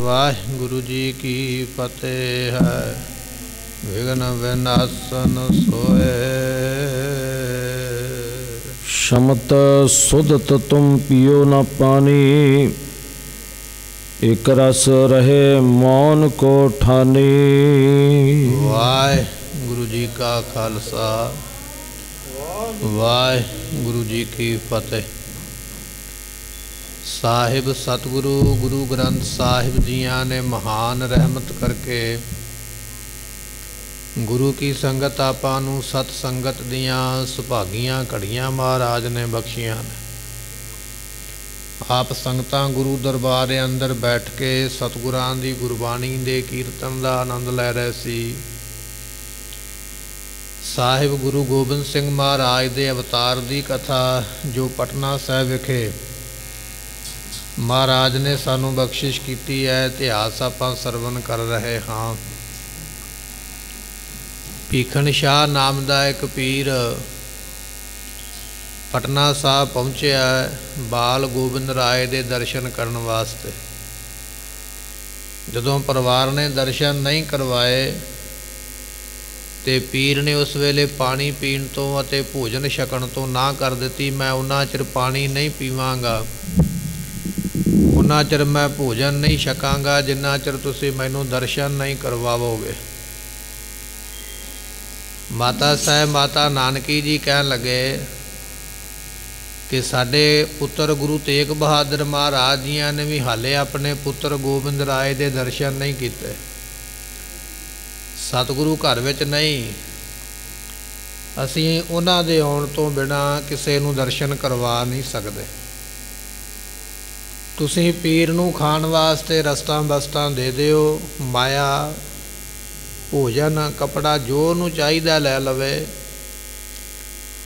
वाहिगुरु जी की फतेह है। विघ्न विनाशन सोए। शमत सुदत तुम पियो न पानी, एक रस रहे मौन को ठानी। वाहिगुरु जी का खालसा, वाहिगुरु जी की फतेह। साहिब सतगुरु गुरु ग्रंथ साहिब जियां ने महान रहमत करके गुरु की संगत आपां नूं सत संगत दियां सुभागियां घड़ियां महाराज ने बख्शियां ने। आप संगतां गुरु दरबार दे अंदर बैठ के सतगुरां दी गुरबाणी दे कीर्तन दा आनंद लै रहे सी। साहिब गुरु गोबिंद सिंह महाराज दे अवतार दी कथा जो पटना साहिब विखे महाराज ने सानू बख्शिश की है, इतिहास आपां सरवण कर रहे हाँ। भीखन शाह नाम दा एक पीर पटना साहब पहुँचा बाल गोबिंद राय दे दर्शन करन वास्ते। जदों परिवार ने दर्शन नहीं करवाए ते पीर ने उस वेले पानी पीण तो अते भोजन छकण तो ना कर दी। मैं उन्ना चिर पानी नहीं पीवांगा, उन्ना चिर मैं भोजन नहीं छकांगा जिन्ना चिर तुसीं मैनू दर्शन नहीं करवाओगे। माता साहब माता नानकी जी कहन लगे कि साडे पुत्र गुरु तेग बहादुर महाराज जियां ने भी हाले अपने पुत्र गोबिंद राय दे दर्शन नहीं किए। सतगुरु घर विच नहीं, असीं उन्हां दे आउण तो बिना किसी नूं दर्शन करवा नहीं सकते। तुसीं पीर नूं खाण वास्ते रस्तां बस्तां दे दिओ, माया भोजन कपड़ा जो नूं चाहिदा लै लवे।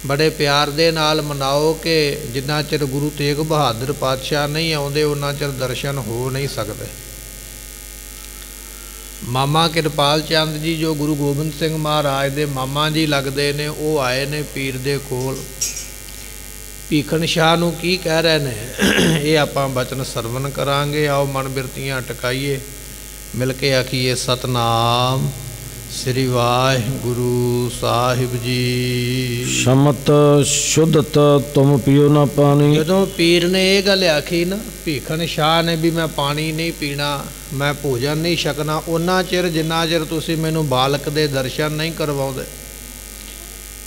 बड़े प्यार दे नाल मनाओ कि जिन्ना चिर गुरु तेग बहादुर पातशाह नहीं आउंदे उन्ना चिर दर्शन हो नहीं सकते। मामा किरपाल चंद जी जो गुरु गोबिंद सिंह महाराज दे मामा जी लगदे ने, वो आए ने पीर दे कोल। भीखन शाह नूं की कह रहे ने ये आपां बचन सरवण करांगे। आओ मन बिरतियां टकाइए, मिल के आखिए सतनाम श्री वाहिगुरु साहिब जी। शमत शुद्धत तुम पियो न पानी। जदों पीर ने यह गल आखी ना भीखन शाह ने भी मैं पानी नहीं पीना, मैं भोजन नहीं छकना उन्ना चिर जिन्ना चिर तुसीं मैनूं बालक दे दर्शन नहीं करवाउंदे।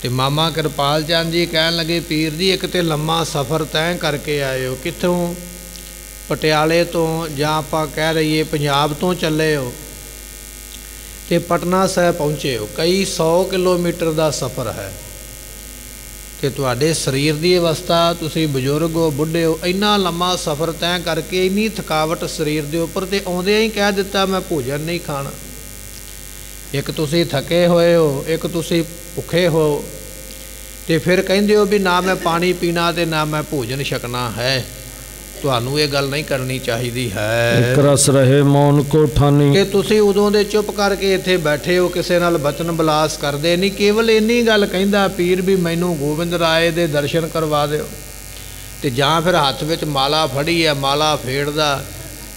ते मामा किरपाल चंद जी कहन लगे पीर जी एक तो लम्मा सफ़र तय करके आए हो, कित्थों पटियाले तो जां आपां कह रहीए पंजाब तो चले हो ते पटना साहिब पहुँचे हो। कई 100 किलोमीटर का सफ़र है ते तुहाडे शरीर की अवस्था, तुसीं बजुर्ग हो बुढ़े हो, इन्ना लम्मा सफ़र तय करके इन्नी थकावट शरीर के उपर ते आउंदिआं ही कह दिता मैं भोजन नहीं खाना। एक तुसीं थके होए हो, एक तुसीं भुखे हो, तो फिर कहिंदे हो भी ना मैं पानी पीना ते ना मैं भोजन छकना है। तुहानू ये गल नहीं करनी चाहिए है। एक रस रहे मौन को ठानी कि तुसीं उदों दे चुप करके इत्थे बैठे हो, किसी नाल बचन बलास करदे नहीं। केवल इन्नी गल कहिंदा पीर भी मैनू गोबिंद राय दे दर्शन करवा दिओ। ते जां फिर हत्थ विच माला फड़ी है, माला फेड़दा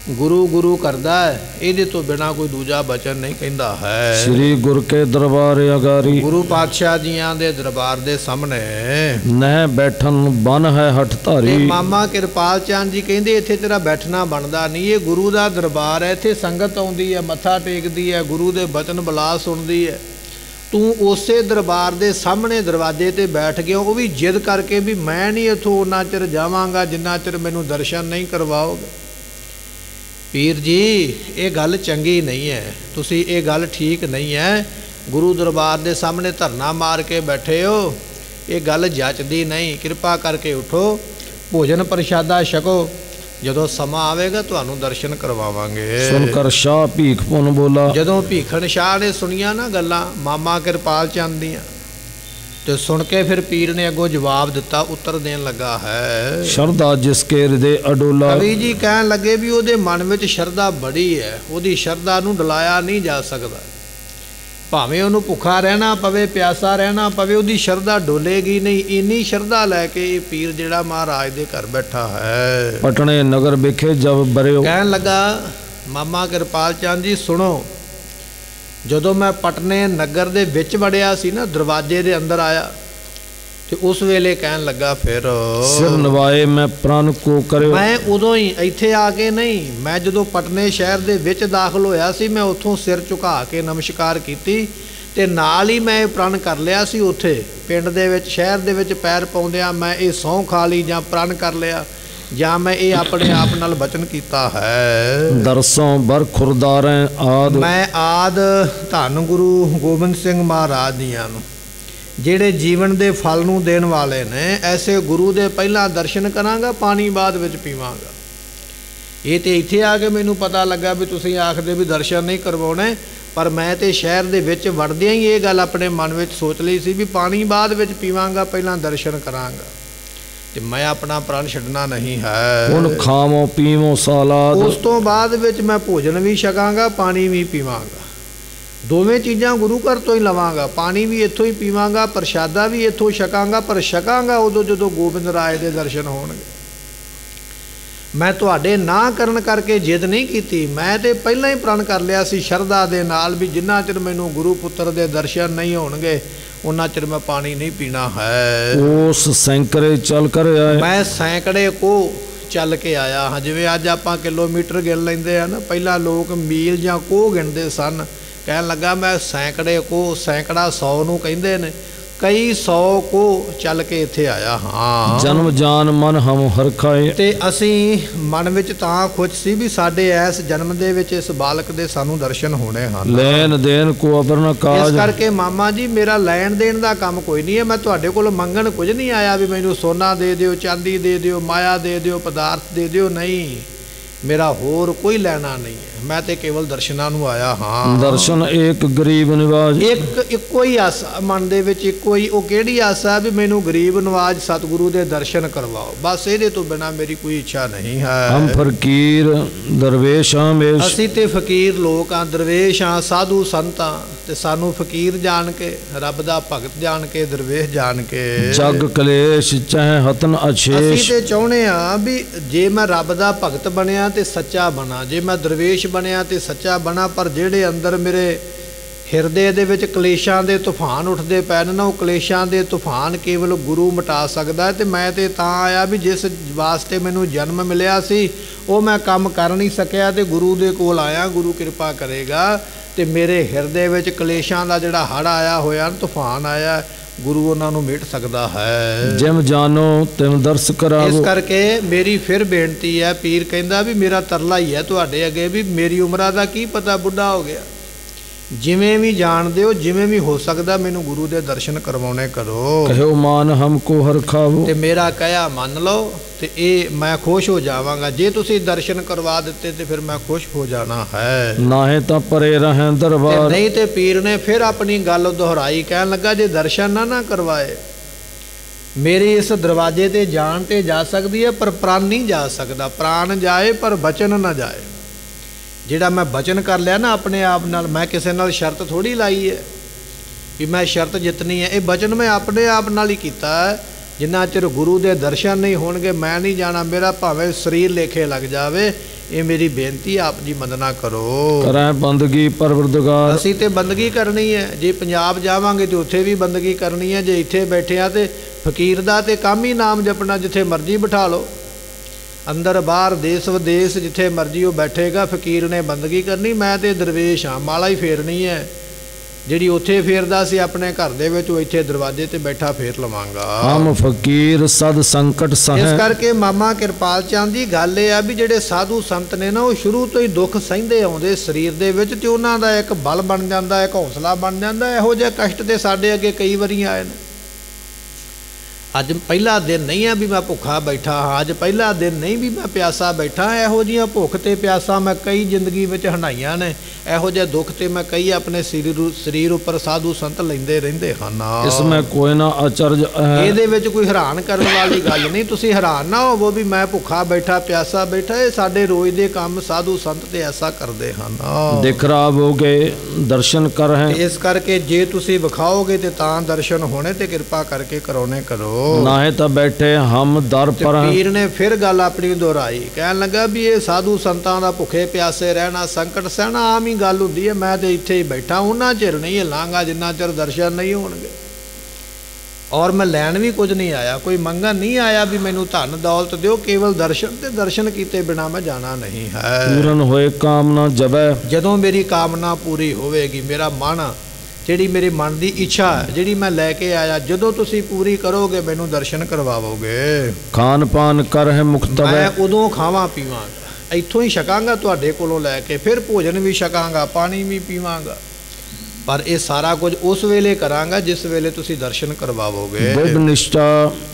गुरु गुरु करदा है, इहदे तो बिना कोई दूजा बचन नहीं कहिंदा है। श्री गुर के दरबार अगारी गुरु पातशाह जियां दे दरबार दे सामने नह बैठन बन है हठ धारी। मामा किरपाल चंद जी कहिंदे इत्थे तेरा बैठना बनदा नहीं, ये गुरु दा दरबार है, इत्थे संगत आउंदी है, मत्था टेकदी है, गुरु दे बचन बलास सुनदी है। तू उसे दरबार दे सामने दरवाजे ते बैठ गया, वो भी जिद करके भी मैं नहीं इत्थों उन्ना चिर जावांगा जिन्ना चिर मैनू दर्शन नहीं करवाओगे। पीर जी ये गल चंगी नहीं है, तुसी ये गल ठीक नहीं है। गुरु दरबार दे सामने धरना मार के बैठे हो, ये गल जचदी नहीं। कृपा करके उठो, भोजन प्रशादा छको, जदों समा आवेगा तुहानू दर्शन करवावांगे। सुनकर शाह भीख पुन बोला। जदों भीखन शाह ने सुनिया ना गल्लां मामा किरपाल चंद दियां तो सुन के फिर पीर ने अगों जवाब दिता, उत्तर देन लगा है। शरदा जिसके हृदय अडोला। कवि जी कहन लगे भी उहदे मन विच शरदा बड़ी है, उहदी शरदा नूं डलाया नहीं जा सकदा। भावें उहनूं भुखा रहना पवे, प्यासा रहना पवे, उहदी शरदा डोलेगी नहीं। इन्नी शरदा लैके पीर जिहड़ा महाराज दे घर बैठा है। पटने नगर विखे जब बरियो। कहन लगा ਮਾਮਾ ਕਿਰਪਾਲ ਚੰਦ ਜੀ ਸੁਣੋ, ਜਦੋਂ ਮੈਂ ਪਟਨੇ ਨਗਰ ਦੇ ਵਿੱਚ ਵੜਿਆ ਸੀ ਨਾ, ਦਰਵਾਜ਼ੇ ਦੇ ਅੰਦਰ ਆਇਆ ਤੇ ਉਸ ਵੇਲੇ ਕਹਿਣ ਲੱਗਾ ਫਿਰ ਸਿਰ ਨਵਾਏ ਮੈਂ ਪ੍ਰਣ ਕੋ ਕਰਿਓ। ਮੈਂ ਉਦੋਂ ਹੀ ਇੱਥੇ ਆ ਕੇ ਨਹੀਂ, ਮੈਂ ਜਦੋਂ ਪਟਨੇ ਸ਼ਹਿਰ ਦੇ ਵਿੱਚ ਦਾਖਲ ਹੋਇਆ ਸੀ, ਮੈਂ ਉੱਥੋਂ ਸਿਰ ਝੁਕਾ ਕੇ ਨਮਸਕਾਰ ਕੀਤੀ ਤੇ ਨਾਲ ਹੀ ਮੈਂ ਇਹ ਪ੍ਰਣ ਕਰ ਲਿਆ ਸੀ। ਉੱਥੇ ਪਿੰਡ ਦੇ ਵਿੱਚ ਸ਼ਹਿਰ ਦੇ ਵਿੱਚ ਪੈਰ ਪਾਉਂਦਿਆਂ ਮੈਂ ਇਹ ਸਹੁੰ ਖਾ ਲਈ ਜਾਂ ਪ੍ਰਣ ਕਰ ਲਿਆ ਜਾਂ ਮੈਂ ਇਹ ਆਪਣੇ ਆਪ ਨਾਲ ਬਚਨ ਕੀਤਾ ਹੈ। ਦਰਸੋਂ ਬਰ ਖੁਰਦਾਰੈ ਆਦ ਮੈਂ ਆਦ ਧੰਨ ਗੁਰੂ ਗੋਬਿੰਦ ਸਿੰਘ ਮਹਾਰਾਜ ਦੀਆਂ ਨੂੰ, ਜਿਹੜੇ ਜੀਵਨ ਦੇ ਫਲ ਨੂੰ ਦੇਣ ਵਾਲੇ ਨੇ, ਐਸੇ ਗੁਰੂ ਦੇ ਪਹਿਲਾਂ ਦਰਸ਼ਨ ਕਰਾਂਗਾ, ਪਾਣੀ ਬਾਅਦ ਵਿੱਚ ਪੀਵਾਂਗਾ। ਇਹ ਤੇ ਇੱਥੇ ਆ ਕੇ ਮੈਨੂੰ ਪਤਾ ਲੱਗਾ ਵੀ ਤੁਸੀਂ ਆਖਦੇ ਵੀ ਦਰਸ਼ਨ ਨਹੀਂ ਕਰਵਾਉਣੇ, ਪਰ ਮੈਂ ਤੇ ਸ਼ਹਿਰ ਦੇ ਵਿੱਚ ਵੜਦਿਆਂ ਹੀ ਇਹ ਗੱਲ ਆਪਣੇ ਮਨ ਵਿੱਚ ਸੋਚ ਲਈ ਸੀ ਵੀ ਪਾਣੀ ਬਾਅਦ ਵਿੱਚ ਪੀਵਾਂਗਾ, ਪਹਿਲਾਂ ਦਰਸ਼ਨ ਕਰਾਂਗਾ ਤੇ ਮੈਂ ਆਪਣਾ ਪ੍ਰਾਣ ਛੱਡਣਾ ਨਹੀਂ ਹੈ। ਹੁਣ ਖਾਵੋ ਪੀਵੋ ਸਾਲਾਦ, ਉਸ ਤੋਂ ਬਾਅਦ ਵਿੱਚ ਮੈਂ ਭੋਜਨ ਵੀ ਛਕਾਂਗਾ, ਪਾਣੀ ਵੀ ਪੀਵਾਂਗਾ। ਦੋਵੇਂ ਚੀਜ਼ਾਂ ਗੁਰੂ ਘਰ ਤੋਂ ਹੀ ਲਵਾਂਗਾ, ਪਾਣੀ ਵੀ ਇੱਥੋਂ ਹੀ ਪੀਵਾਂਗਾ, ਪ੍ਰਸ਼ਾਦਾ ਵੀ ਇੱਥੋਂ ਛਕਾਂਗਾ, ਪਰ ਛਕਾਂਗਾ ਉਦੋਂ ਜਦੋਂ ਗੋਬਿੰਦ ਰਾਏ ਦੇ ਦਰਸ਼ਨ ਹੋਣਗੇ। ਮੈਂ ਤੁਹਾਡੇ ਨਾ ਕਰਨ ਕਰਕੇ ਜਿੱਦ ਨਹੀਂ ਕੀਤੀ, ਮੈਂ ਤੇ ਪਹਿਲਾਂ ਹੀ ਪ੍ਰਣ ਕਰ ਲਿਆ ਸੀ ਸ਼ਰਧਾ ਦੇ ਨਾਲ ਵੀ ਜਿੰਨਾ ਚਿਰ ਮੈਨੂੰ ਗੁਰੂ ਪੁੱਤਰ ਦੇ ਦਰਸ਼ਨ ਨਹੀਂ ਹੋਣਗੇ ਉਹਨਾਂ ਚਿਰ ਮੈਂ ਪਾਣੀ ਨਹੀਂ ਪੀਣਾ ਹੈ। ਉਸ ਸੈਂਕੜੇ ਚੱਲ ਕਰ ਆਏ, ਮੈਂ ਸੈਂਕੜੇ ਕੋ ਚੱਲ ਕੇ ਆਇਆ ਹਾਂ। ਜਿਵੇਂ ਅੱਜ ਆਪਾਂ ਕਿਲੋਮੀਟਰ ਗਿਣ ਲੈਂਦੇ ਆ ਨਾ, ਪਹਿਲਾਂ ਲੋਕ ਮੀਲ ਜਾਂ ਕੋਹ ਗਿਣਦੇ ਸਨ। ਕਹਿਣ ਲੱਗਾ ਮੈਂ ਸੈਂਕੜੇ ਕੋ, ਸੈਂਕੜਾ 100 ਨੂੰ ਕਹਿੰਦੇ ਨੇ, ਕਈ 100 ਕੋ ਚੱਲ ਕੇ ਇੱਥੇ ਆਇਆ ਹਾਂ। ਜਨਮ ਜਾਨ ਮਨ ਹਮ ਹਰਖਾਏ, ਤੇ ਅਸੀਂ ਮਨ ਵਿੱਚ ਤਾਂ ਖੁਸ਼ ਸੀ ਵੀ ਸਾਡੇ ਇਸ ਜਨਮ ਦੇ ਵਿੱਚ ਇਸ ਬਾਲਕ ਦੇ ਸਾਨੂੰ ਦਰਸ਼ਨ ਹੋਣੇ ਹਨ। ਲੈਣ ਦੇਣ ਕੋ ਅਬਰ ਨ ਕਾਜ, ਇਸ ਕਰਕੇ ਮਾਮਾ ਜੀ ਮੇਰਾ ਲੈਣ ਦੇਣ ਦਾ ਕੰਮ ਕੋਈ ਨਹੀਂ ਹੈ। ਮੈਂ ਤੁਹਾਡੇ ਕੋਲ ਮੰਗਣ ਕੁਝ ਨਹੀਂ ਆਇਆ ਵੀ ਮੈਨੂੰ ਸੋਨਾ ਦੇ ਦਿਓ, ਚਾਂਦੀ ਦੇ ਦਿਓ, ਮਾਇਆ ਦੇ ਦਿਓ, ਪਦਾਰਥ ਦੇ ਦਿਓ, ਨਹੀਂ, ਮੇਰਾ ਹੋਰ ਕੋਈ ਲੈਣਾ ਨਹੀਂ ਹੈ। ਮੈਂ ਤੇ ਕੇਵਲ ਦਰਸ਼ਨਾਂ ਨੂੰ ਆਇਆ ਹਾਂ। ਦਰਸ਼ਨ ਏਕ ਗਰੀਬ ਨਿਵਾਜ, ਇੱਕੋ ਹੀ ਆਸਾ ਮਨ ਦੇ ਵਿੱਚ, ਇੱਕੋ ਹੀ। ਉਹ ਕਿਹੜੀ ਆਸਾ ਵੀ ਮੈਨੂੰ ਗਰੀਬ ਨਵਾਜ ਸਤਿਗੁਰੂ ਦੇ ਦਰਸ਼ਨ ਕਰਵਾਓ, ਬਸ ਇਹਦੇ ਤੋਂ ਬਿਨਾਂ ਮੇਰੀ ਕੋਈ ਇੱਛਾ ਨਹੀਂ ਹੈ। ਹਮ ਫਕੀਰ ਦਰਵੇਸ਼ ਆਮੇਸ਼, ਅਸੀਂ ਤੇ ਫਕੀਰ ਲੋਕ ਆ, ਦਰਵੇਸ਼ ਆ, ਸਾਧੂ ਸੰਤ ਆ, ਤੇ ਸਾਨੂੰ ਫਕੀਰ ਜਾਣ ਕੇ, ਰੱਬ ਦਾ ਭਗਤ ਜਾਣ ਕੇ, ਦਰਵੇਸ਼ ਜਾਣ ਕੇ। ਜਗ ਕਲੇਸ਼ ਚਾਹੇ ਹਤਨ ਅਸੀਂ ਅਛੇਸ਼, ਤੇ ਚਾਹੁੰਦੇ ਆ ਵੀ ਜੇ ਮੈਂ ਰੱਬ ਦਾ ਭਗਤ ਬਣਿਆ ਤੇ ਸੱਚਾ ਬਣਾ, ਜੇ ਮੈਂ ਦਰਵੇਸ਼ ਬਣਿਆ ਤੇ ਸੱਚਾ ਬਣਾ, ਪਰ ਜਿਹੜੇ ਅੰਦਰ ਮੇਰੇ ਹਿਰਦੇ ਦੇ ਵਿੱਚ ਕਲੇਸ਼ਾਂ ਦੇ ਤੂਫਾਨ ਉੱਠਦੇ ਪੈ ਨੇ ਨਾ, ਉਹ ਕਲੇਸ਼ਾਂ ਦੇ ਤੂਫਾਨ ਕੇਵਲ ਗੁਰੂ ਮਿਟਾ ਸਕਦਾ। ਤੇ ਮੈਂ ਤੇ ਤਾਂ ਆਇਆ ਵੀ ਜਿਸ ਵਾਸਤੇ ਮੈਨੂੰ ਜਨਮ ਮਿਲਿਆ ਸੀ ਉਹ ਮੈਂ ਕੰਮ ਕਰ ਨਹੀਂ ਸਕਿਆ, ਤੇ ਗੁਰੂ ਦੇ ਕੋਲ ਆਇਆ, ਗੁਰੂ ਕਿਰਪਾ ਕਰੇਗਾ ਤੇ ਮੇਰੇ ਹਿਰਦੇ ਵਿੱਚ ਕਲੇਸ਼ਾਂ ਦਾ ਜਿਹੜਾ ਹੜ੍ਹ ਆਇਆ ਹੋਇਆ, ਤੂਫਾਨ ਆਇਆ, ਗੁਰੂ ਉਹਨਾਂ ਨੂੰ ਮਿਟ ਸਕਦਾ ਹੈ। ਜਿਮ ਜਾਨੋ ਤਿਮ ਦਰਸ ਕਰਾਵੋ। ਇਸ ਕਰਕੇ ਮੇਰੀ ਫਿਰ ਬੇਨਤੀ ਹੈ, ਪੀਰ ਕਹਿੰਦਾ ਵੀ ਮੇਰਾ ਤਰਲਾ ਹੀ ਹੈ ਤੁਹਾਡੇ ਅੱਗੇ ਵੀ ਮੇਰੀ ਉਮਰਾਂ ਦਾ ਕੀ ਪਤਾ, ਬੁੱਢਾ ਹੋ ਗਿਆ, ਜਿਵੇਂ ਵੀ ਜਾਣਦੇ ਹੋ, ਜਿਵੇਂ ਵੀ ਹੋ ਸਕਦਾ ਮੈਨੂੰ ਗੁਰੂ ਦੇ ਦਰਸ਼ਨ ਕਰਵਾਉਣੇ ਕਰੋ। ਕਹਿਓ ਮਾਨ ਹਮਕੋ ਹਰ ਖਾਵੋ, ਤੇ ਮੇਰਾ ਕਹਿਆ ਮੰਨ ਲਓ ਤੇ ਇਹ ਮੈਂ ਖੁਸ਼ ਹੋ ਜਾਵਾਂਗਾ। ਜੇ ਤੁਸੀਂ ਦਰਸ਼ਨ ਕਰਵਾ ਦਿੱਤੇ ਤੇ ਫਿਰ ਮੈਂ ਖੁਸ਼ ਹੋ ਜਾਣਾ ਹੈ, ਨਾਹੇ ਤਾਂ ਪਰੇ ਰਹਿ ਦਰਬਾਰ। ਨਹੀਂ ਤੇ ਪੀਰ ਨੇ ਫਿਰ ਆਪਣੀ ਗੱਲ ਦੁਹਰਾਈ, ਕਹਿਣ ਲੱਗਾ ਜੇ ਦਰਸ਼ਨ ਨਾ ਕਰਵਾਏ, ਮੇਰੇ ਇਸ ਦਰਵਾਜ਼ੇ ਤੇ ਜਾਣ ਤੇ ਜਾ ਸਕਦੀ ਹੈ ਪਰ ਪ੍ਰਾਣ ਨਹੀਂ ਜਾ ਸਕਦਾ। ਪ੍ਰਾਣ ਜਾਏ ਪਰ ਬਚਨ ਨਾ ਜਾਏ। ਜਿਹੜਾ ਮੈਂ ਬਚਨ ਕਰ ਲਿਆ ਨਾ ਆਪਣੇ ਆਪ ਨਾਲ, ਮੈਂ ਕਿਸੇ ਨਾਲ ਸ਼ਰਤ ਥੋੜੀ ਲਾਈ ਹੈ ਵੀ ਮੈਂ ਸ਼ਰਤ ਜਿੱਤਣੀ ਹੈ, ਇਹ ਬਚਨ ਮੈਂ ਆਪਣੇ ਆਪ ਨਾਲ ਹੀ ਕੀਤਾ ਹੈ। ਜਿੰਨਾ ਚਿਰ ਗੁਰੂ ਦੇ ਦਰਸ਼ਨ ਨਹੀਂ ਹੋਣਗੇ ਮੈਂ ਨਹੀਂ ਜਾਣਾ, ਮੇਰਾ ਭਾਵੇਂ ਸਰੀਰ ਲੇਖੇ ਲੱਗ ਜਾਵੇ। ਇਹ ਮੇਰੀ ਬੇਨਤੀ ਆਪ ਜੀ ਮੰਨਣਾ ਕਰੋ। ਕਰਾਂ ਬੰਦਗੀ ਪਰਵਰਦਗਾਰ, ਅਸੀਂ ਤੇ ਬੰਦਗੀ ਕਰਨੀ ਹੈ। ਜੇ ਪੰਜਾਬ ਜਾਵਾਂਗੇ ਤੇ ਉੱਥੇ ਵੀ ਬੰਦਗੀ ਕਰਨੀ ਹੈ। ਜੇ ਇੱਥੇ ਬੈਠੇ ਆ ਤੇ ਫਕੀਰ ਦਾ ਤੇ ਕੰਮ ਹੀ ਨਾਮ ਜਪਣਾ, ਜਿੱਥੇ ਮਰਜ਼ੀ ਬਿਠਾ ਲਓ, ਅੰਦਰ ਬਾਹਰ ਦੇਸ ਵਿਦੇਸ਼ ਜਿੱਥੇ ਮਰਜ਼ੀ ਉਹ ਬੈਠੇਗਾ, ਫਕੀਰ ਨੇ ਬੰਦਗੀ ਕਰਨੀ। ਮੈਂ ਤੇ ਦਰਵੇਸ਼ ਹਾਂ, ਮਾਲਾ ਹੀ ਫੇਰਨੀ ਹੈ। ਜਿਹੜੀ ਉੱਥੇ ਫੇਰਦਾ ਸੀ ਆਪਣੇ ਘਰ ਦੇ ਵਿੱਚ, ਉਹ ਇੱਥੇ ਦਰਵਾਜ਼ੇ ਤੇ ਬੈਠਾ ਫੇਰ ਲਵਾਂਗਾ। ਹਮ ਫਕੀਰ ਸਦ ਸੰਕਟ ਸਹਿ। ਇਸ ਕਰਕੇ ਮਾਮਾ ਕਿਰਪਾਲ ਚੰਦ ਦੀ ਗੱਲ ਇਹ ਆ ਵੀ ਜਿਹੜੇ ਸਾਧੂ ਸੰਤ ਨੇ ਨਾ, ਉਹ ਸ਼ੁਰੂ ਤੋਂ ਹੀ ਦੁੱਖ ਸਹਿੰਦੇ ਆਉਂਦੇ ਸਰੀਰ ਦੇ ਵਿੱਚ, ਤੇ ਉਹਨਾਂ ਦਾ ਇੱਕ ਬਲ ਬਣ ਜਾਂਦਾ, ਇੱਕ ਹੌਸਲਾ ਬਣ ਜਾਂਦਾ। ਇਹੋ ਜਿਹੇ ਕਸ਼ਟ ਤੇ ਸਾਡੇ ਅੱਗੇ ਕਈ ਵਾਰੀ ਆਏ ਨੇ। ਅੱਜ ਪਹਿਲਾ ਦਿਨ ਨਹੀਂ ਹੈ ਵੀ ਮੈਂ ਭੁੱਖਾ ਬੈਠਾ ਹਾਂ, ਅੱਜ ਪਹਿਲਾ ਦਿਨ ਨਹੀਂ ਵੀ ਮੈਂ ਪਿਆਸਾ ਬੈਠਾ। ਇਹੋ ਜਿਹੀਆਂ ਭੁੱਖ ਤੇ ਪਿਆਸਾ ਮੈਂ ਕਈ ਜ਼ਿੰਦਗੀ ਵਿੱਚ ਹੰਢਾਈਆਂ ਨੇ। ਇਹੋ ਜਿਹੇ ਦੁੱਖ ਤੇ ਮੈਂ ਕਈ ਆਪਣੇ ਸਰੀਰ ਉੱਪਰ ਸਾਧੂ ਸੰਤ ਲੈਂਦੇ ਰਹਿੰਦੇ ਹਨ। ਇਸ ਮੈਂ ਕੋਈ ਨਾ ਅਚਰਜ ਹੈ, ਇਹਦੇ ਵਿੱਚ ਕੋਈ ਹੈਰਾਨ ਕਰਨ ਵਾਲੀ ਗੱਲ ਨਹੀਂ। ਤੁਸੀਂ ਹੈਰਾਨ ਨਾ ਹੋਵੋ ਵੀ ਮੈਂ ਭੁੱਖਾ ਬੈਠਾ, ਪਿਆਸਾ ਬੈਠਾ। ਇਹ ਸਾਡੇ ਰੋਜ਼ ਦੇ ਕੰਮ ਸਾਧੂ ਸੰਤ ਤੇ ਐਸਾ ਕਰਦੇ ਹਨ। ਦਿਖ ਰਾਵੋਗੇ ਦਰਸ਼ਨ ਕਰ ਹੈ। ਇਸ ਕਰਕੇ ਜੇ ਤੁਸੀਂ ਵਿਖਾਓਗੇ ਤੇ ਤਾਂ ਦਰਸ਼ਨ ਹੋਣੇ, ਤੇ ਕਿਰਪਾ ਕਰਕੇ ਕਰਾਉਣੇ ਕਰੋ। नाहे तो बैठे हम दर ਤੇ पर हैं। ਪੀਰ ਨੇ ਫਿਰ ਗੱਲ ਆਪਣੀ ਦੁਹਰਾਈ, ਕਹਿਣ ਲੱਗਾ ਵੀ ਇਹ ਸਾਧੂ ਸੰਤਾਂ ਦਾ ਭੁੱਖੇ ਪਿਆਸੇ ਰਹਿਣਾ, ਸੰਕਟ ਸਹਿਣਾ ਆਮ ਹੀ ਗੱਲ ਹੁੰਦੀ ਹੈ। ਮੈਂ ਤੇ ਇੱਥੇ ਹੀ ਬੈਠਾ, ਉਹਨਾਂ ਚਿਰ ਨਹੀਂ ਹਿਲਾਂਗਾ ਜਿੰਨਾ ਚਿਰ ਦਰਸ਼ਨ ਨਹੀਂ ਹੋਣਗੇ। ਔਰ ਮੈਂ ਲੈਣ ਵੀ ਕੁਝ ਨਹੀਂ ਆਇਆ, ਕੋਈ ਮੰਗਣ ਨਹੀਂ ਆਇਆ ਵੀ ਮੈਨੂੰ ਧਨ ਦੌਲਤ ਦਿਓ, ਕੇਵਲ ਦਰਸ਼ਨ, ਤੇ ਦਰਸ਼ਨ ਕੀਤੇ ਬਿਨਾ ਮੈਂ ਜਾਣਾ ਨਹੀਂ ਹੈ। पूरन होए कामना जबै। ਜਦੋਂ ਮੇਰੀ ਕਾਮਨਾ ਪੂਰੀ ਹੋਵੇਗੀ, ਮੇਰਾ ਮਨ, ਜਿਹੜੀ ਮੇਰੇ ਮਨ ਦੀ ਇੱਛਾ ਜਿਹੜੀ ਮੈਂ ਲੈ ਕੇ ਆਇਆ, ਜਦੋਂ ਤੁਸੀਂ ਪੂਰੀ ਕਰੋਗੇ ਮੈਨੂੰ ਦਰਸ਼ਨ ਕਰਵਾਵੋਗੇ। खान पान कर है मुक्त ਮੈਂ है। ਉਦੋਂ ਖਾਵਾਂ ਪੀਵਾਂਗਾ, ਇੱਥੋਂ ਹੀ ਛਕਾਂਗਾ ਤੁਹਾਡੇ ਕੋਲੋਂ ਲੈ ਕੇ, ਫਿਰ ਭੋਜਨ ਵੀ ਛਕਾਂਗਾ, ਪਾਣੀ ਵੀ ਪੀਵਾਂਗਾ। ਪਰ ਇਹ ਸਾਰਾ ਕੁਝ ਉਸ ਵੇਲੇ ਕਰਾਂਗਾ ਜਿਸ ਵੇਲੇ ਤੁਸੀਂ ਦਰਸ਼ਨ ਕਰਵਾਵੋਗੇ। दृढ़ निष्ठा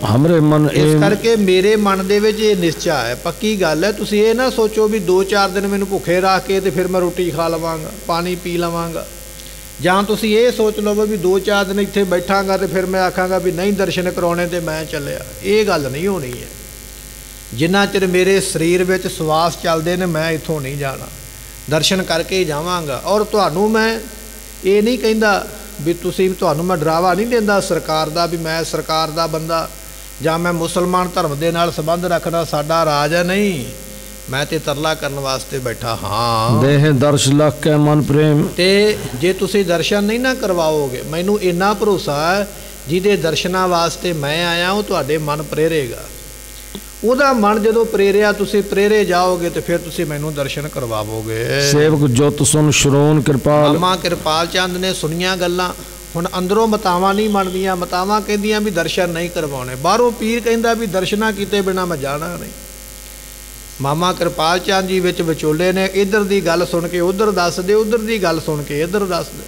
हमरे मन ਇਸ एम। ਕਰਕੇ ਮੇਰੇ ਮਨ ਦੇ ਵਿੱਚ ਇਹ ਨਿਸ਼ਚਾ ਹੈ, ਪੱਕੀ ਗੱਲ ਹੈ। ਤੁਸੀਂ ਇਹ ਨਾ ਸੋਚੋ ਵੀ 2-4 ਦਿਨ ਮੈਨੂੰ ਭੁੱਖੇ ਰੱਖ ਕੇ ਤੇ ਫਿਰ ਮੈਂ ਰੋਟੀ ਖਾ ਲਵਾਂਗਾ, ਪਾਣੀ ਪੀ ਲਵਾਂਗਾ। ਜਾਂ ਤੁਸੀਂ ਇਹ ਸੋਚ ਲਵੋ ਵੀ 2-4 ਦਿਨ ਇੱਥੇ ਬੈਠਾਂਗਾ ਤੇ ਫਿਰ ਮੈਂ ਆਖਾਂਗਾ ਵੀ ਨਹੀਂ ਦਰਸ਼ਨ ਕਰਾਉਣੇ ਤੇ ਮੈਂ ਚੱਲਿਆ। ਇਹ ਗੱਲ ਨਹੀਂ ਹੋਣੀ ਹੈ। ਜਿੰਨਾ ਚਿਰ ਮੇਰੇ ਸਰੀਰ ਵਿੱਚ ਸਵਾਸ ਚੱਲਦੇ ਨੇ ਮੈਂ ਇੱਥੋਂ ਨਹੀਂ ਜਾਣਾ, ਦਰਸ਼ਨ ਕਰਕੇ ਹੀ ਜਾਵਾਂਗਾ। ਔਰ ਤੁਹਾਨੂੰ ਮੈਂ ਇਹ ਨਹੀਂ ਕਹਿੰਦਾ ਵੀ ਤੁਸੀਂ, ਤੁਹਾਨੂੰ ਮੈਂ ਡਰਾਵਾ ਨਹੀਂ ਦਿੰਦਾ ਸਰਕਾਰ ਦਾ ਵੀ ਮੈਂ ਸਰਕਾਰ ਦਾ ਬੰਦਾ ਜਾਂ ਮੈਂ ਮੁਸਲਮਾਨ ਧਰਮ ਦੇ ਨਾਲ ਸੰਬੰਧ ਰੱਖਦਾ, ਸਾਡਾ ਰਾਜ ਹੈ, ਨਹੀਂ। ਮੈਂ ਤੇ ਤਰਲਾ ਕਰਨ ਵਾਸਤੇ ਬੈਠਾ ਹਾਂ। देह दर्श लख के मन प्रेम। ਤੇ ਜੇ ਤੁਸੀਂ ਦਰਸ਼ਨ ਨਹੀਂ ਨਾ ਕਰਵਾਓਗੇ, ਮੈਨੂੰ ਇੰਨਾ ਭਰੋਸਾ ਹੈ ਜਿਹਦੇ ਦਰਸ਼ਨਾਂ ਵਾਸਤੇ ਮੈਂ ਆਇਆ ਉਹ ਤੁਹਾਡੇ ਮਨ ਪ੍ਰੇਰੇਗਾ। ਉਹਦਾ ਮਨ ਜਦੋਂ ਪ੍ਰੇਰਿਆ, ਤੁਸੀਂ ਪ੍ਰੇਰੇ ਜਾਓਗੇ ਤੇ ਫਿਰ ਤੁਸੀਂ ਮੈਨੂੰ ਦਰਸ਼ਨ ਕਰਵਾਵੋਗੇ। सेवक जोत सुन श्रोन कृपाल। ਮਾਮਾ ਕਿਰਪਾਲ ਚੰਦ ਨੇ ਸੁਣੀਆਂ ਗੱਲਾਂ, ਹੁਣ ਅੰਦਰੋਂ ਮਤਾਵਾਂ ਨਹੀਂ ਮੰਨਦੀਆਂ। ਮਤਾਵਾਂ ਕਹਿੰਦੀਆਂ ਵੀ ਦਰਸ਼ਨ ਨਹੀਂ ਕਰਵਾਉਣੇ, ਬਾਹਰੋਂ ਪੀਰ ਕਹਿੰਦਾ ਵੀ ਦਰਸ਼ਨਾਂ ਕੀਤੇ ਬਿਨਾਂ ਮੈਂ ਜਾਣਾ ਨਹੀਂ। ਮਾਮਾ ਕਿਰਪਾਲ ਚੰਦ ਜੀ ਵਿੱਚ ਵਿਚੋਲੇ ਨੇ, ਇੱਧਰ ਦੀ ਗੱਲ ਸੁਣ ਕੇ ਉੱਧਰ ਦੱਸ ਦੇ, ਉੱਧਰ ਦੀ ਗੱਲ ਸੁਣ ਕੇ ਇੱਧਰ ਦੱਸ ਦੇ।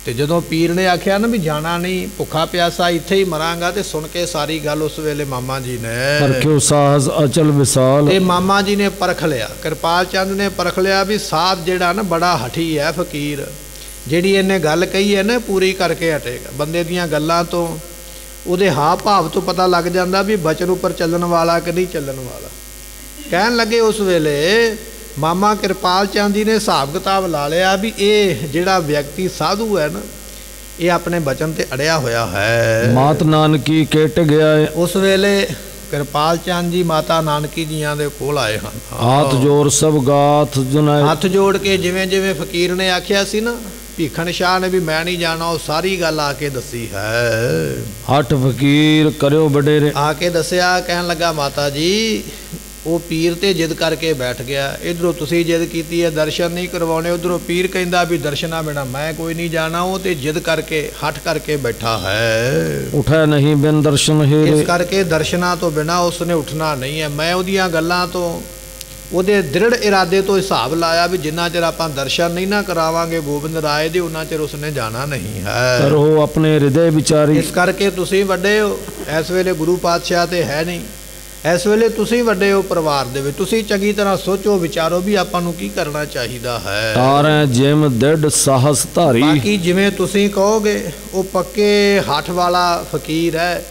ਤੇ ਜਦੋਂ ਪੀਰ ਨੇ ਆਖਿਆ ਨਾ ਵੀ ਜਾਣਾ ਨਹੀਂ, ਭੁੱਖਾ ਪਿਆਸਾ ਇੱਥੇ ਹੀ ਮਰਾਂਗਾ, ਤੇ ਸੁਣ ਕੇ ਸਾਰੀ ਗੱਲ ਉਸ ਵੇਲੇ ਮਾਮਾ ਜੀ ਨੇ परख्यो साहस अचल विशाल। ਤੇ ਮਾਮਾ ਜੀ ਨੇ ਪਰਖ ਲਿਆ, ਕਿਰਪਾਲ ਚੰਦ ਨੇ ਪਰਖ ਲਿਆ ਵੀ ਸਾਧ ਜਿਹੜਾ ਨਾ ਬੜਾ ਹਠੀ ਹੈ ਫਕੀਰ, ਜਿਹੜੀ ਇਹਨੇ ਗੱਲ ਕਹੀ ਹੈ ਨਾ ਪੂਰੀ ਕਰਕੇ ਹਟੇਗਾ। ਬੰਦੇ ਦੀਆਂ ਗੱਲਾਂ ਤੋਂ, ਉਹਦੇ ਹਾਵ ਭਾਵ ਤੋਂ ਪਤਾ ਲੱਗ ਜਾਂਦਾ ਵੀ ਬਚਨ ਉੱਪਰ ਚੱਲਣ ਵਾਲਾ ਕਿ ਨਹੀਂ ਚੱਲਣ ਵਾਲਾ। ਕਹਿਣ ਲੱਗੇ ਉਸ ਵੇਲੇ ਮਾਮਾ ਕਿਰਪਾਲ ਚੰਦ ਜੀ ਨੇ ਹਿਸਾਬ ਕਿਤਾਬ ਲਾ ਲਿਆ ਵੀ ਇਹ ਜਿਹੜਾ ਵਿਅਕਤੀ ਸਾਧੂ ਹੈ ਨਾ, ਇਹ ਆਪਣੇ ਬਚਨ ਤੇ ਅੜਿਆ ਹੋਇਆ ਹੈ। मात नानकी केट गया है। ਉਸ ਵੇਲੇ ਕਿਰਪਾਲ ਚੰਦ ਜੀ ਮਾਤਾ ਨਾਨਕੀ ਜੀਆਂ ਦੇ ਕੋਲ ਆਏ ਹਨ। हाथ जोर सब गाथ जुनाए। ਹੱਥ ਜੋੜ ਕੇ ਜਿਵੇਂ ਜਿਵੇਂ ਫਕੀਰ ਨੇ ਆਖਿਆ ਸੀ ਨਾ, ਭੀਖਣ ਸ਼ਾਹ ਨੇ ਵੀ ਮੈਂ ਨਹੀਂ ਜਾਣਾ, ਉਹ ਸਾਰੀ ਗੱਲ ਆ ਕੇ ਦੱਸੀ ਹੈ। हठ फकीर करो बडेरे। ਆ ਕੇ ਦੱਸਿਆ, ਕਹਿਣ ਲੱਗਾ ਮਾਤਾ ਜੀ ਉਹ ਪੀਰ ਤੇ ਜਿੱਦ ਕਰਕੇ ਬੈਠ ਗਿਆ। ਇਧਰੋਂ ਤੁਸੀਂ ਜਿੱਦ ਕੀਤੀ ਹੈ ਦਰਸ਼ਨ ਨਹੀਂ ਕਰਵਾਉਣੇ, ਉਧਰੋਂ ਪੀਰ ਕਹਿੰਦਾ ਵੀ ਦਰਸ਼ਨਾਂ ਬਿਨਾ ਮੈਂ ਕੋਈ ਨਹੀਂ ਜਾਣਾ। ਉਹ ਤੇ ਜਿੱਦ ਕਰਕੇ ਹੱਠ ਕਰਕੇ ਬੈਠਾ ਹੈ। उठा नहीं बिन दर्शन ਇਸ हेरे। ਕਰਕੇ ਦਰਸ਼ਨਾਂ ਤੋਂ ਬਿਨਾ ਉਸਨੇ ਉੱਠਣਾ ਨਹੀਂ ਹੈ। ਮੈਂ ਉਹਦੀਆਂ ਗੱਲਾਂ ਤੋਂ, ਉਹਦੇ ਦ੍ਰਿੜ ਇਰਾਦੇ ਤੋਂ ਹਿਸਾਬ ਲਾਇਆ ਵੀ ਜਿੰਨਾ ਚਿਰ ਆਪਾਂ ਦਰਸ਼ਨ ਨਹੀਂ ਨਾ ਕਰਾਵਾਂਗੇ ਗੋਬਿੰਦ ਰਾਏ ਦੇ, ਉਹਨਾਂ ਚਿਰ ਉਸਨੇ ਜਾਣਾ ਨਹੀਂ ਹੈ। करो अपने हृदय विचारी। ਇਸ ਕਰਕੇ ਤੁਸੀਂ ਵੱਡੇ ਹੋ, ਇਸ ਵੇਲੇ ਗੁਰੂ ਪਾਤਸ਼ਾਹ ਤੇ ਹੈ ਨਹੀਂ, ਇਸ ਵੇਲੇ ਤੁਸੀਂ ਵੱਡੇ ਹੋ ਪਰਿਵਾਰ ਦੇ ਵਿੱਚ। ਤੁਸੀਂ ਚੰਗੀ ਤਰ੍ਹਾਂ ਸੋਚੋ ਵਿਚਾਰੋ ਵੀ ਆਪਾਂ ਨੂੰ ਕੀ ਕਰਨਾ ਚਾਹੀਦਾ ਹੈ। तारे जिम दृढ़ साहस धारी। ਬਾਕੀ ਜਿਵੇਂ ਤੁਸੀਂ ਕਹੋਗੇ, ਉਹ ਪੱਕੇ ਹੱਠ ਵਾਲਾ ਫਕੀਰ ਹੈ।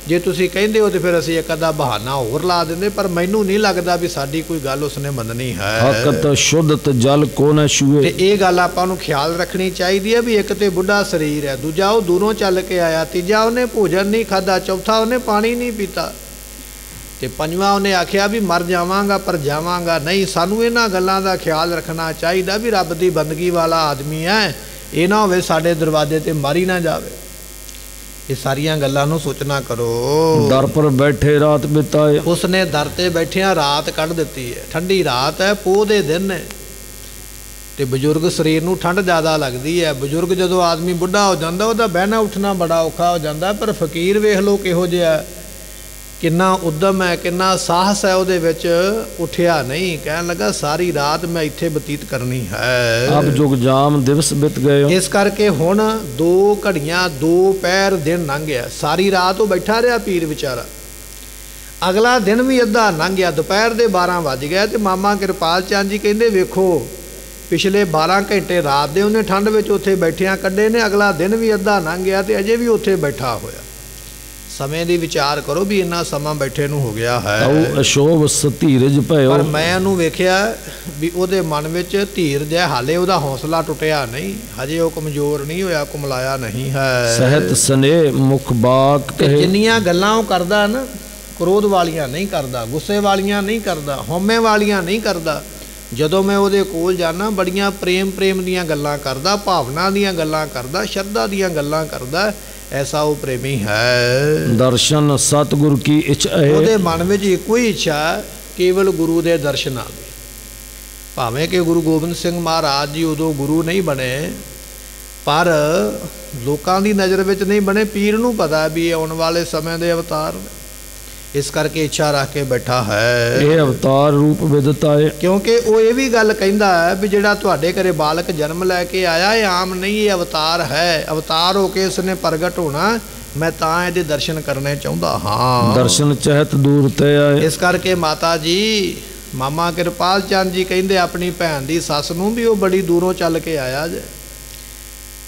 ਜੇ ਤੁਸੀਂ ਕਹਿੰਦੇ ਹੋ ਤੇ ਫਿਰ ਅਸੀਂ ਇੱਕ ਅੱਧਾ ਬਹਾਨਾ ਹੋਰ ਲਾ ਦਿੰਦੇ, ਪਰ ਮੈਨੂੰ ਨਹੀਂ ਲੱਗਦਾ ਵੀ ਸਾਡੀ ਕੋਈ ਗੱਲ ਉਸਨੇ ਮੰਨਣੀ ਹੈ। हकत शुद्धत जल को न छुए। ਤੇ ਇਹ ਗੱਲ ਆਪਾਂ ਨੂੰ ਖਿਆਲ ਰੱਖਣੀ ਚਾਹੀਦੀ ਹੈ ਵੀ ਇੱਕ ਤੇ ਬੁੱਢਾ ਸਰੀਰ ਹੈ, ਦੂਜਾ ਉਹ ਦੂਰੋਂ ਚੱਲ ਕੇ ਆਇਆ, ਤੀਜਾ ਉਹਨੇ ਭੋਜਨ ਨਹੀਂ ਖਾਧਾ, ਚੌਥਾ ਉਹਨੇ ਪਾਣੀ ਨਹੀਂ ਪੀਤਾ, ਤੇ ਪੰਜਵਾਂ ਉਹਨੇ ਆਖਿਆ ਵੀ ਮਰ ਜਾਵਾਂਗਾ ਪਰ ਜਾਵਾਂਗਾ ਨਹੀਂ। ਸਾਨੂੰ ਇਹਨਾਂ ਗੱਲਾਂ ਦਾ ਖਿਆਲ ਰੱਖਣਾ ਚਾਹੀਦਾ ਵੀ ਰੱਬ ਦੀ ਬੰਦਗੀ ਵਾਲਾ ਆਦਮੀ ਹੈ, ਇਹ ਨਾ ਹੋਵੇ ਸਾਡੇ ਦਰਵਾਜ਼ੇ ਤੇ ਮਾਰੀ ਨਾ ਜਾਵੇ। ਇਹ ਸਾਰੀਆਂ ਗੱਲਾਂ ਨੂੰ ਸੋਚਣਾ ਕਰੋ। दर पर बैठे रात बिताए। ਉਸਨੇ ਦਰ ਤੇ ਬੈਠਿਆਂ ਰਾਤ ਕੱਢ ਦਿੱਤੀ ਹੈ। ਠੰਡੀ ਰਾਤ ਹੈ, ਪੋਹ ਦੇ ਦਿਨ ਨੇ, ਤੇ ਬਜ਼ੁਰਗ ਸਰੀਰ ਨੂੰ ਠੰਡ ਜ਼ਿਆਦਾ ਲੱਗਦੀ ਹੈ। ਬਜ਼ੁਰਗ ਜਦੋਂ ਆਦਮੀ ਬੁੱਢਾ ਹੋ ਜਾਂਦਾ ਉਹਦਾ ਬਹਿਣਾ ਉੱਠਣਾ ਬੜਾ ਔਖਾ ਹੋ ਜਾਂਦਾ। ਪਰ ਫਕੀਰ ਵੇਖ ਲਓ ਕਿਹੋ ਜਿਹਾ, ਕਿੰਨਾ ਉਦਮ ਹੈ, ਕਿੰਨਾ ਸਾਹਸ ਹੈ ਉਹਦੇ ਵਿੱਚ। ਉੱਠਿਆ ਨਹੀਂ, ਕਹਿਣ ਲੱਗਾ ਸਾਰੀ ਰਾਤ ਮੈਂ ਇੱਥੇ ਬਤੀਤ ਕਰਨੀ ਹੈ। अब जुग जाम दिवस बित गए। ਇਸ ਕਰਕੇ ਹੁਣ 2 ਘੜੀਆਂ 2 ਪਹਿਰ ਦਿਨ ਲੰਘ ਗਿਆ। ਸਾਰੀ ਰਾਤ ਉਹ ਬੈਠਾ ਰਿਹਾ ਪੀਰ ਵਿਚਾਰਾ। ਅਗਲਾ ਦਿਨ ਵੀ ਅੱਧਾ ਲੰਘ ਗਿਆ, ਦੁਪਹਿਰ ਦੇ 12 ਵੱਜ ਗਏ। ਤੇ ਮਾਮਾ ਕਿਰਪਾਲ ਚੰਦ ਜੀ ਕਹਿੰਦੇ ਵੇਖੋ ਪਿਛਲੇ 12 ਘੰਟੇ ਰਾਤ ਦੇ ਉਹਨੇ ਠੰਡ ਵਿੱਚ ਉੱਥੇ ਬੈਠਿਆਂ ਕੱਢੇ ਨੇ, ਅਗਲਾ ਦਿਨ ਵੀ ਅੱਧਾ ਲੰਘ ਗਿਆ ਤੇ ਅਜੇ ਵੀ ਉੱਥੇ ਬੈਠਾ ਹੋਇਆ। ਸਮੇਂ ਦੀ ਵਿਚਾਰ ਕਰੋ ਵੀ ਇੰਨਾ ਸਮਾਂ ਬੈਠੇ ਨੂੰ ਹੋ ਗਿਆ ਹੈ। ਤਉ ਅਸ਼ੋਭ ਸਧੀਰਜ ਭਇਓ। ਪਰ ਮੈਂ ਉਹਨੂੰ ਵੇਖਿਆ ਵੀ ਉਹਦੇ ਮਨ ਵਿੱਚ ਧੀਰਜ ਹੈ, ਹਾਲੇ ਉਹਦਾ ਹੌਸਲਾ ਟੁੱਟਿਆ ਨਹੀਂ, ਹਜੇ ਉਹ ਕਮਜ਼ੋਰ ਨਹੀਂ ਹੋਇਆ, ਕੁਮਲਾਇਆ ਨਹੀਂ ਹੈ। ਸਹਿਤ ਸਨੇਹ ਮੁਖ ਬਾਕ ਕਹੇ। ਜਿੰਨੀਆਂ ਗੱਲਾਂ ਉਹ ਕਰਦਾ ਨਾ, ਕ੍ਰੋਧ ਵਾਲੀਆਂ ਨਹੀਂ ਕਰਦਾ, ਗੁੱਸੇ ਵਾਲੀਆਂ ਨਹੀਂ ਕਰਦਾ, ਹਉਮੈ ਵਾਲੀਆਂ ਨਹੀਂ ਕਰਦਾ। ਜਦੋਂ ਮੈਂ ਉਹਦੇ ਕੋਲ ਜਾਣਾ ਬੜੀਆਂ ਪ੍ਰੇਮ ਦੀਆਂ ਗੱਲਾਂ ਕਰਦਾ, ਭਾਵਨਾ ਦੀਆਂ ਗੱਲਾਂ ਕਰਦਾ, ਸ਼ਰਧਾ ਦੀਆਂ ਗੱਲਾਂ ਕਰਦਾ। ਐਸਾ ਉਹ ਪ੍ਰੇਮੀ ਹੈ। ਦਰਸ਼ਨ ਸਤਿਗੁਰ ਕੀ ਇੱਛਾ ਹੈ। ਉਹਦੇ ਮਨ ਵਿੱਚ ਇੱਕੋ ਹੀ ਇੱਛਾ, ਕੇਵਲ ਗੁਰੂ ਦੇ ਦਰਸ਼ਨ ਆਵੇ। ਭਾਵੇਂ ਕਿ ਗੁਰੂ ਗੋਬਿੰਦ ਸਿੰਘ ਮਹਾਰਾਜ ਜੀ ਉਦੋਂ ਗੁਰੂ ਨਹੀਂ ਬਣੇ, ਪਰ ਲੋਕਾਂ ਦੀ ਨਜ਼ਰ ਵਿੱਚ ਨਹੀਂ ਬਣੇ। ਪੀਰ ਨੂੰ ਪਤਾ ਵੀ ਇਹ ਆਉਣ ਵਾਲੇ ਸਮੇਂ ਦੇ ਅਵਤਾਰ ਨੇ, ਇਸ ਕਰਕੇ ਇੱਛਾ ਰੱਖ ਕੇ ਬੈਠਾ ਹੈ। ਇਹ ਅਵਤਾਰ ਰੂਪ ਵਿਦਤਾ ਹੈ। ਕਿਉਂਕਿ ਉਹ ਇਹ ਵੀ ਗੱਲ ਕਹਿੰਦਾ ਹੈ ਵੀ ਜਿਹੜਾ ਤੁਹਾਡੇ ਘਰੇ ਬਾਲਕ ਜਨਮ ਲੈ ਕੇ ਆਇਆ, ਇਹ ਆਮ ਨਹੀਂ, ਇਹ ਅਵਤਾਰ ਹੈ। ਅਵਤਾਰ ਹੋ ਕੇ ਇਸਨੇ ਪ੍ਰਗਟ ਹੋਣਾ, ਮੈਂ ਤਾਂ ਇਹਦੇ ਦਰਸ਼ਨ ਕਰਨੇ ਚਾਹੁੰਦਾ ਹਾਂ। ਦਰਸ਼ਨ ਚਹਿਤ ਦੂਰ ਤੇ ਆਏ। ਇਸ ਕਰਕੇ ਮਾਤਾ ਜੀ, ਮਾਮਾ ਕਿਰਪਾਲ ਚੰਦ ਜੀ ਕਹਿੰਦੇ ਆਪਣੀ ਭੈਣ ਦੀ ਸੱਸ ਨੂੰ ਵੀ ਉਹ ਬੜੀ ਦੂਰੋਂ ਚੱਲ ਕੇ ਆਇਆ ਜੇ,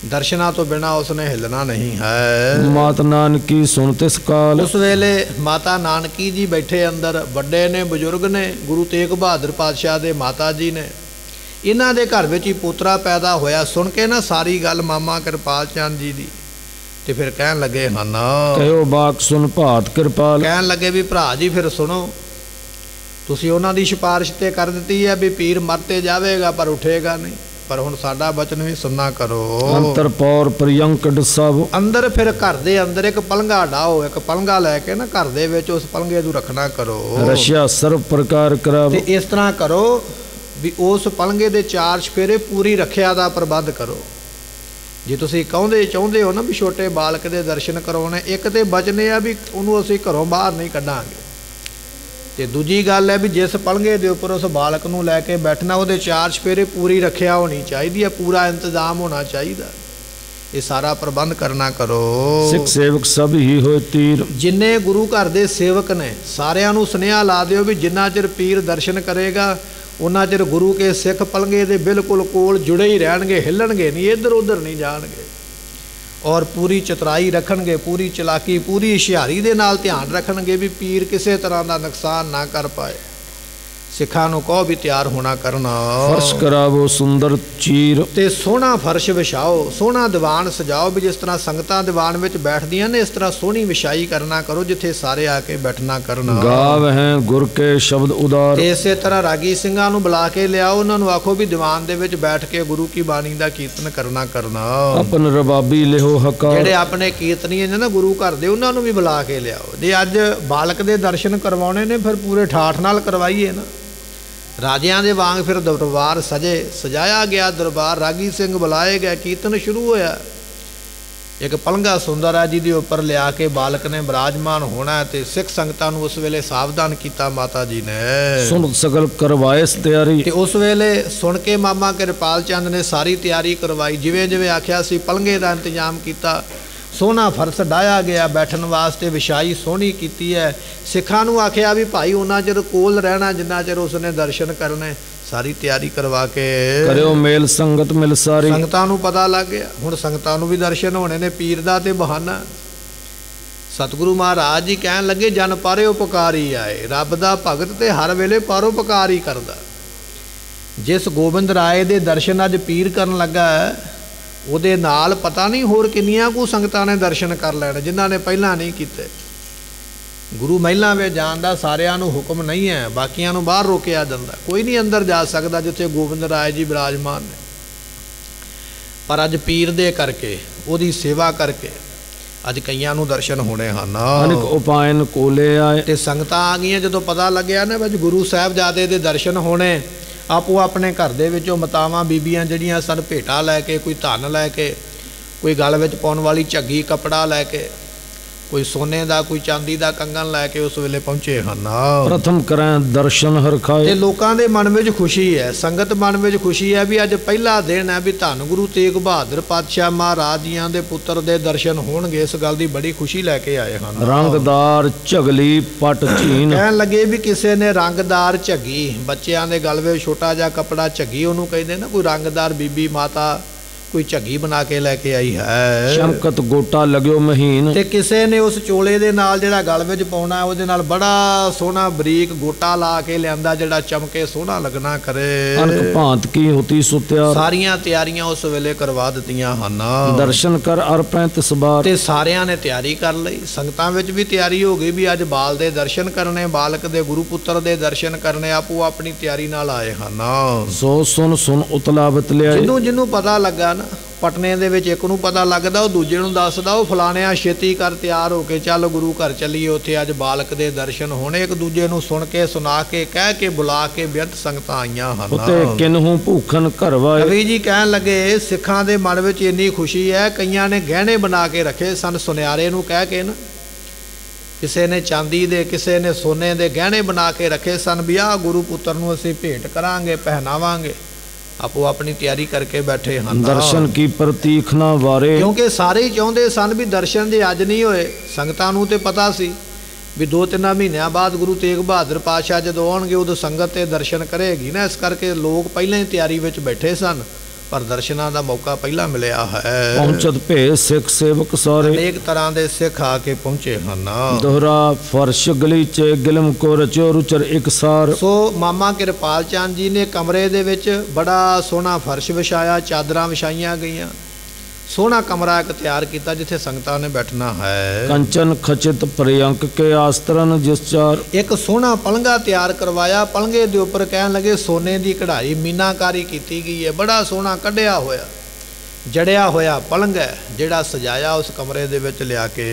ਦਰਸ਼ਨਾਂ ਤੋਂ ਬਿਨਾਂ ਉਸਨੇ ਹਿੱਲਣਾ ਨਹੀਂ ਹੈ। ਮਾਤ ਨਾਨਕੀ ਸੁਣ ਤਿਸ ਕਾਲ। ਉਸ ਵੇਲੇ ਮਾਤਾ ਨਾਨਕੀ ਜੀ ਬੈਠੇ ਅੰਦਰ, ਵੱਡੇ ਨੇ, ਬਜ਼ੁਰਗ ਨੇ, ਗੁਰੂ ਤੇਗ ਬਹਾਦਰ ਪਾਤਸ਼ਾਹ ਦੇ ਮਾਤਾ ਜੀ ਨੇ। ਇਹਨਾਂ ਦੇ ਘਰ ਵਿੱਚ ਹੀ ਪੋਤਰਾ ਪੈਦਾ ਹੋਇਆ। ਸੁਣ ਕੇ ਨਾ ਸਾਰੀ ਗੱਲ ਮਾਮਾ ਕਿਰਪਾਲ ਚੰਦ ਜੀ ਦੀ, ਤੇ ਫਿਰ ਕਹਿਣ ਲੱਗੇ ਹਨ, ਕਹਿਓ ਬਾਕ ਸੁਣ ਭਾਤ ਕਿਰਪਾਲ। ਕਹਿਣ ਲੱਗੇ ਵੀ ਭਰਾ ਜੀ ਫਿਰ ਸੁਣੋ, ਤੁਸੀਂ ਉਹਨਾਂ ਦੀ ਸਿਫਾਰਿਸ਼ ਤੇ ਕਰ ਦਿੱਤੀ ਹੈ ਵੀ ਪੀਰ ਮਰ ਤੇ ਜਾਵੇਗਾ ਪਰ ਉੱਠੇਗਾ ਨਹੀਂ, ਪਰ ਹੁਣ ਸਾਡਾ ਬਚਨ ਵੀ ਸੁਣਨਾ ਕਰੋ। ਅੰਤਰ ਪੌਰ ਪ੍ਰਿਯੰਕਟ ਸਭ। ਅੰਦਰ ਫਿਰ ਘਰ ਦੇ ਅੰਦਰ ਇੱਕ ਪਲੰਘਾ ਡਾਓ, ਇੱਕ ਪਲੰਘਾ ਲੈ ਕੇ ਨਾ ਘਰ ਦੇ ਵਿੱਚ ਉਸ ਪਲੰਘੇ ਨੂੰ ਰੱਖਣਾ ਕਰੋ। ਰਸ਼ਿਆ ਸਰਵ ਪ੍ਰਕਾਰ ਕਰਾਵ। ਤੇ ਇਸ ਤਰ੍ਹਾਂ ਕਰੋ ਵੀ ਉਸ ਪਲੰਘੇ ਦੇ 4 ਚੁਫੇਰੇ ਪੂਰੀ ਰੱਖਿਆ ਦਾ ਪ੍ਰਬੰਧ ਕਰੋ। ਜੇ ਤੁਸੀਂ ਚਾਹੁੰਦੇ ਹੋ ਨਾ ਵੀ ਛੋਟੇ ਬਾਲਕ ਦੇ ਦਰਸ਼ਨ ਕਰਾਉਣੇ, ਇੱਕ ਤੇ ਬਚਨੇ ਆ ਵੀ ਉਹਨੂੰ ਅਸੀਂ ਘਰੋਂ ਬਾਹਰ ਨਹੀਂ ਕੱਢਾਂਗੇ, ਤੇ ਦੂਜੀ ਗੱਲ ਹੈ ਵੀ ਜਿਸ ਪਲੰਘੇ ਦੇ ਉੱਪਰ ਉਸ ਬਾਲਕ ਨੂੰ ਲੈ ਕੇ ਬੈਠਣਾ, ਉਹਦੇ 4 ਚੁਫੇਰੇ ਪੂਰੀ ਰੱਖਿਆ ਹੋਣੀ ਚਾਹੀਦੀ ਹੈ, ਪੂਰਾ ਇੰਤਜ਼ਾਮ ਹੋਣਾ ਚਾਹੀਦਾ। ਇਹ ਸਾਰਾ ਪ੍ਰਬੰਧ ਕਰਨਾ ਕਰੋ। ਸਿੱਖ ਸੇਵਕ ਸਭ ਹੀ ਹੋਏ ਤੀਰ। ਜਿੰਨੇ ਗੁਰੂ ਘਰ ਦੇ ਸੇਵਕ ਨੇ ਸਾਰਿਆਂ ਨੂੰ ਸੁਨੇਹਾ ਲਾ ਦਿਓ ਵੀ ਜਿੰਨਾ ਚਿਰ ਪੀਰ ਦਰਸ਼ਨ ਕਰੇਗਾ, ਉਹਨਾਂ ਚਿਰ ਗੁਰੂ ਕੇ ਸਿੱਖ ਪਲੰਘੇ ਦੇ ਬਿਲਕੁਲ ਕੋਲ ਜੁੜੇ ਹੀ ਰਹਿਣਗੇ, ਹਿੱਲਣਗੇ ਨਹੀਂ, ਇੱਧਰ ਉੱਧਰ ਨਹੀਂ ਜਾਣਗੇ। ਔਰ ਪੂਰੀ ਚਤਰਾਈ ਰੱਖਣਗੇ, ਪੂਰੀ ਚਲਾਕੀ, ਪੂਰੀ ਹੁਸ਼ਿਆਰੀ ਦੇ ਨਾਲ ਧਿਆਨ ਰੱਖਣਗੇ ਵੀ ਪੀਰ ਕਿਸੇ ਤਰ੍ਹਾਂ ਦਾ ਨੁਕਸਾਨ ਨਾ ਕਰ ਪਾਏ। ਸਿੱਖਾਂ ਨੂੰ ਕਹੋ ਵੀ ਤਿਆਰ ਹੋਣਾ ਕਰਨਾ। ਫਰਸ਼ ਕਰਾਵੋ ਸੁੰਦਰ ਚੀਰ। ਤੇ ਸੋਹਣਾ ਫਰਸ਼ ਵਿਛਾਓ, ਸੋਹਣਾ ਦੀਵਾਨ ਸਜਾਓ ਵੀ ਜਿਸ ਤਰ੍ਹਾਂ ਸੰਗਤਾਂ ਦੀਵਾਨ ਵਿੱਚ ਬੈਠਦੀਆਂ ਨੇ, ਇਸ ਤਰ੍ਹਾਂ ਸੋਹਣੀ ਵਿਛਾਈ ਕਰਨਾ ਕਰੋ ਜਿੱਥੇ ਸਾਰੇ ਆ ਕੇ ਬੈਠਣਾ ਕਰਨਾ। ਗਾਵ ਹੈ ਗੁਰ ਕੇ ਸ਼ਬਦ ਉਦਾਰ। ਤੇ ਇਸੇ ਤਰ੍ਹਾਂ ਰਾਗੀ ਸਿੰਘਾਂ ਨੂੰ ਬੁਲਾ ਕੇ ਲਿਆਓ, ਉਹਨਾਂ ਨੂੰ ਆਖੋ ਵੀ ਦੀਵਾਨ ਦੇ ਵਿੱਚ ਬੈਠ ਕੇ ਗੁਰੂ ਕੀ ਬਾਣੀ ਦਾ ਕੀਰਤਨ ਕਰਨਾ। ਆਪਨ ਰਬਾਬੀ ਲਿਹੋ ਹਕਾਰ। ਜਿਹੜੇ ਆਪਣੇ ਕੀਰਤਨੀਏ ਨੇ ਨਾ ਗੁਰੂ ਘਰ ਦੇ, ਉਹਨਾਂ ਨੂੰ ਵੀ ਬੁਲਾ ਕੇ ਲਿਆਓ। ਜੇ ਅੱਜ ਬਾਲਕ ਦੇ ਦਰਸ਼ਨ ਕਰਵਾਉਣੇ ਨੇ ਫਿਰ ਪੂਰੇ ਠਾਠ ਨਾਲ ਕਰਵਾਈਏ ਨਾ। ਰਾਜਿਆਂ ਦੇ ਵਾਂਗ ਫਿਰ ਦਰਬਾਰ ਸਜਾਇਆ ਗਿਆ ਦਰਬਾਰ, ਰਾਗੀ ਸਿੰਘ ਬੁਲਾਏ ਗਏ, ਕੀਰਤਨ ਸ਼ੁਰੂ ਹੋਇਆ। ਇੱਕ ਪਲੰਘਾ ਸੁੰਦਰ ਹੈ ਜਿਹਦੇ ਉੱਪਰ ਲਿਆ ਕੇ ਬਾਲਕ ਨੇ ਬਿਰਾਜਮਾਨ ਹੋਣਾ, ਤੇ ਸਿੱਖ ਸੰਗਤਾਂ ਨੂੰ ਉਸ ਵੇਲੇ ਸਾਵਧਾਨ ਕੀਤਾ ਮਾਤਾ ਜੀ ਨੇ। ਸੁਣ ਸਗਲ ਕਰਵਾਏ ਤਿਆਰੀ। ਤੇ ਉਸ ਵੇਲੇ ਸੁਣ ਕੇ ਮਾਮਾ ਕਿਰਪਾਲ ਚੰਦ ਨੇ ਸਾਰੀ ਤਿਆਰੀ ਕਰਵਾਈ, ਜਿਵੇਂ ਆਖਿਆ ਸੀ ਪਲੰਘੇ ਦਾ ਇੰਤਜ਼ਾਮ ਕੀਤਾ, ਸੋਹਣਾ ਫਰਸ਼ ਡਾਇਆ ਗਿਆ, ਬੈਠਣ ਵਾਸਤੇ ਵਿਛਾਈ ਸੋਹਣੀ ਕੀਤੀ ਹੈ। ਸਿੱਖਾਂ ਨੂੰ ਆਖਿਆ ਵੀ ਭਾਈ ਉਹਨਾਂ ਚਿਰ ਕੋਲ ਰਹਿਣਾ ਜਿੰਨਾ ਚਿਰ ਉਸਨੇ ਦਰਸ਼ਨ ਕਰਨੇ। ਸਾਰੀ ਤਿਆਰੀ ਕਰਵਾ ਕੇ ਕਰਿਓ ਮੇਲ ਸੰਗਤ ਮਿਲ ਸਾਰੀ। ਸੰਗਤਾਂ ਨੂੰ ਪਤਾ ਲੱਗ ਗਿਆ ਹੁਣ ਸੰਗਤਾਂ ਨੂੰ ਵੀ ਦਰਸ਼ਨ ਹੋਣੇ ਨੇ, ਪੀਰ ਦਾ ਤੇ ਬਹਾਨਾ। ਸਤਿਗੁਰੂ ਮਹਾਰਾਜ ਜੀ ਕਹਿਣ ਲੱਗੇ, ਜਨ ਪਰਉਪਕਾਰੀ ਆਏ। ਰੱਬ ਦਾ ਭਗਤ ਤੇ ਹਰ ਵੇਲੇ ਪਰਉਪਕਾਰ ਹੀ ਕਰਦਾ। ਜਿਸ ਗੋਬਿੰਦ ਰਾਏ ਦੇ ਦਰਸ਼ਨ ਅੱਜ ਪੀਰ ਕਰਨ ਲੱਗਾ, ਉਹਦੇ ਨਾਲ ਪਤਾ ਨਹੀਂ ਹੋਰ ਕਿੰਨੀਆਂ ਕੁ ਸੰਗਤਾਂ ਨੇ ਦਰਸ਼ਨ ਕਰ ਲੈਣੇ ਜਿਨ੍ਹਾਂ ਨੇ ਪਹਿਲਾਂ ਨਹੀਂ ਕੀਤੇ। ਗੁਰੂ ਮਹਿਲਾਂ ਵਿੱਚ ਜਾਣ ਦਾ ਸਾਰਿਆਂ ਨੂੰ ਹੁਕਮ ਨਹੀਂ ਹੈ, ਬਾਕੀਆਂ ਨੂੰ ਬਾਹਰ ਰੋਕਿਆ ਜਾਂਦਾ। ਕੋਈ ਨਹੀਂ ਅੰਦਰ ਜਾ ਸਕਦਾ ਜਿੱਥੇ ਗੋਬਿੰਦ ਰਾਏ ਜੀ ਬਿਰਾਜਮਾਨ ਨੇ। ਪਰ ਅੱਜ ਪੀਰ ਦੇ ਕਰਕੇ, ਉਹਦੀ ਸੇਵਾ ਕਰਕੇ ਅੱਜ ਕਈਆਂ ਨੂੰ ਦਰਸ਼ਨ ਹੋਣੇ ਹਨ। ਅਨੇਕ ਉਪਾਇਨ ਕੋਲੇ ਆਏ। ਤੇ ਸੰਗਤਾਂ ਆ ਗਈਆਂ ਜਦੋਂ ਪਤਾ ਲੱਗਿਆ ਨਾ ਵੀ ਗੁਰੂ ਸਾਹਿਬਜ਼ਾਦੇ ਦੇ ਦਰਸ਼ਨ ਹੋਣੇ, ਆਪੋ ਆਪਣੇ ਘਰ ਦੇ ਵਿੱਚੋਂ ਮਾਤਾਵਾਂ ਬੀਬੀਆਂ ਜਿਹੜੀਆਂ ਸਨ ਭੇਟਾ ਲੈ ਕੇ, ਕੋਈ ਧਨ ਲੈ ਕੇ, ਕੋਈ ਗਲ ਵਿੱਚ ਪਾਉਣ ਵਾਲੀ ਝੱਗੀ ਕੱਪੜਾ ਲੈ ਕੇ, ਕੋਈ ਸੋਨੇ ਦਾ ਕੋਈ ਚਾਂਦੀ ਦਾ ਕੰਗਣ ਲੈ ਕੇ ਉਸ ਵੇਲੇ ਪਹੁੰਚੇ ਹਨ। ਪ੍ਰਥਮ ਕਰਾਂ ਦਰਸ਼ਨ ਹਰਖਾਏ। ਤੇ ਲੋਕਾਂ ਦੇ ਮਨ ਵਿੱਚ ਖੁਸ਼ੀ ਹੈ, ਸੰਗਤ ਮਨ ਵਿੱਚ ਖੁਸ਼ੀ ਹੈ ਵੀ ਅੱਜ ਪਹਿਲਾ ਦਿਨ ਹੈ ਵੀ ਧੰਨ ਗੁਰੂ ਤੇਗ ਬਹਾਦਰ ਪਾਤਸ਼ਾਹ ਮਹਾਰਾਜ ਜੀਆਂ ਦੇ ਪੁੱਤਰ ਦੇ ਦਰਸ਼ਨ ਹੋਣਗੇ। ਇਸ ਗੱਲ ਦੀ ਬੜੀ ਖੁਸ਼ੀ ਲੈ ਕੇ ਆਏ ਹਨ। ਰੰਗਦਾਰ ਝਗਲੀ ਪਟ ਝੀਨ। ਕਹਿਣ ਲੱਗੇ ਵੀ ਕਿਸੇ ਨੇ ਰੰਗਦਾਰ ਝੱਗੀ, ਬੱਚਿਆਂ ਦੇ ਗਲ ਵਿੱਚ ਛੋਟਾ ਜਿਹਾ ਕੱਪੜਾ ਝੱਗੀ ਉਹਨੂੰ ਕਹਿੰਦੇ ਨਾ, ਕੋਈ ਰੰਗਦਾਰ ਬੀਬੀ ਮਾਤਾ कोई झग्गी बना के लैके आई है। चमकत गोटा लग्यो महीन, ते किसे ने उस चोले दे नाल जिहड़ा गल विच पाउणा उहदे नाल बड़ा सोहना बरीक गोटा ला के लिआंदा जिहड़ा चमके सोहना लगना करे। अनक भांत की होती सुत्या, सारियां तैयारियां उस वेले करवा दित्तियां हन। दर्शन कर अर पैंत सबार, ते सारियां ने तैयारी कर लई। संगतां विच भी तैयारी हो गई भी अज बाल दे दर्शन करने, बालक दे गुरु पुत्र दे दर्शन करने। आपो अपनी तैयारी नाल आए हन। सो सुन सुन उतला बतलिया, जिन्नू जिन्नू पता लगा ना पटने दे विच एक नूं पता लगदा ਉਹ ਦੂਜੇ ਨੂੰ ਦੱਸਦਾ ਉਹ ਫਲਾਣਿਆ ਛੇਤੀ ਕਰ ਤਿਆਰ ਹੋ ਕੇ ਚੱਲ ਗੁਰੂ ਘਰ ਚੱਲੀਏ ਉੱਥੇ ਅੱਜ ਬਾਲਕ ਦੇ ਦਰਸ਼ਨ ਹੋਣੇ। ਇੱਕ ਦੂਜੇ ਨੂੰ ਸੁਣ ਕੇ ਸੁਣਾ ਕੇ ਕਹਿ ਕੇ ਬੁਲਾ ਕੇ ਬੇਅੰਤ ਸੰਗਤਾਂ ਆਈਆਂ ਹਨ। ਉਤੇ ਕਿਨਹੂ ਭੂਖਨ ਘਰਵਾ। ਕਵੀ ਜੀ ਕਹਿਣ ਲੱਗੇ ਸਿੱਖਾਂ ਦੇ ਮਨ ਵਿੱਚ ਇੰਨੀ ਖੁਸ਼ੀ ਹੈ, ਕਈਆਂ ਨੇ ਗਹਿਣੇ ਬਣਾ ਕੇ ਰੱਖੇ ਸਨ ਸੁਨਿਆਰੇ ਨੂੰ ਕਹਿ ਕੇ ਨਾ। ਕਿਸੇ ਨੇ ਚਾਂਦੀ ਦੇ, ਕਿਸੇ ਨੇ ਸੋਨੇ ਦੇ ਗਹਿਣੇ ਬਣਾ ਕੇ ਰੱਖੇ ਸਨ ਵੀ ਆਹ ਗੁਰੂ ਪੁੱਤਰ ਨੂੰ ਅਸੀਂ ਭੇਟ ਕਰਾਂਗੇ, ਪਹਿਨਾਵਾਂਗੇ। ਆਪੋ ਆਪਣੀ ਤਿਆਰੀ ਕਰਕੇ ਬੈਠੇ ਹਨ। ਦਰਸ਼ਨ ਕੀ ਪ੍ਰਤੀਖ ਨਾ ਵਾਰੇ, ਕਿਉਂਕਿ ਸਾਰੇ ਹੀ ਚਾਹੁੰਦੇ ਸਨ ਵੀ ਦਰਸ਼ਨ ਜੇ ਅੱਜ ਨਹੀਂ ਹੋਏ। ਸੰਗਤਾਂ ਨੂੰ ਤੇ ਪਤਾ ਸੀ ਵੀ 2-3 ਮਹੀਨਿਆਂ ਬਾਅਦ ਗੁਰੂ ਤੇਗ ਬਹਾਦਰ ਪਾਤਸ਼ਾਹ ਜਦੋਂ ਆਉਣਗੇ ਉਦੋਂ ਸੰਗਤ ਤੇ ਦਰਸ਼ਨ ਕਰੇਗੀ ਨਾ। ਇਸ ਕਰਕੇ ਲੋਕ ਪਹਿਲਾਂ ਹੀ ਤਿਆਰੀ ਵਿੱਚ ਬੈਠੇ ਸਨ, ਪਰ ਦਰਸ਼ਨਾਂ ਦਾ ਮੌਕਾ ਪਹਿਲਾਂ ਮਿਲਿਆ ਹੈ। ਪਹੁੰਚਤ ਭੇ ਸਿੱਖ ਸੇਵਕ ਸਾਰੇ, ਅਨੇਕ ਤਰ੍ਹਾਂ ਦੇ ਸਿੱਖ ਆ ਕੇ ਪਹੁੰਚੇ ਹਨ। ਦੋਹਰਾ ਫਰਸ਼ ਗਲੀਚੇ ਗਿਲਮ ਕੋ ਰਚੋ ਰੁਚਰ ਇਕਸਾਰ। ਸੋ ਮਾਮਾ ਕਿਰਪਾਲ ਚੰਦ ਜੀ ਨੇ ਕਮਰੇ ਦੇ ਵਿੱਚ ਬੜਾ ਸੋਹਣਾ ਫਰਸ਼ ਵਿਛਾਇਆ, ਚਾਦਰਾਂ ਵਿਛਾਈਆਂ ਗਈਆਂ, ਸੋਹਣਾ ਕਮਰਾ ਇੱਕ ਤਿਆਰ ਕੀਤਾ ਜਿੱਥੇ ਸੰਗਤਾਂ ਨੇ ਬੈਠਣਾ ਹੈ। ਕੰਚਨ ਖਚਿਤ ਪ੍ਰਿਯੰਕ ਕੇ ਆਸਤਰਨ ਜਿਸ ਚਾਰ, ਇੱਕ ਸੋਹਣਾ ਪਲੰਘਾ ਤਿਆਰ ਕਰਵਾਇਆ। ਪਲੰਘੇ ਦੇ ਉੱਪਰ ਕਹਿਣ ਲੱਗੇ ਸੋਨੇ ਦੀ ਕਢਾਈ ਮੀਨਾਕਾਰੀ ਕੀਤੀ ਗਈ ਹੈ। ਬੜਾ ਸੋਹਣਾ ਕੱਢਿਆ ਹੋਇਆ ਜੜਿਆ ਹੋਇਆ ਪਲੰਘ ਹੈ ਜਿਹੜਾ ਸਜਾਇਆ ਉਸ ਕਮਰੇ ਦੇ ਵਿੱਚ ਲਿਆ ਕੇ।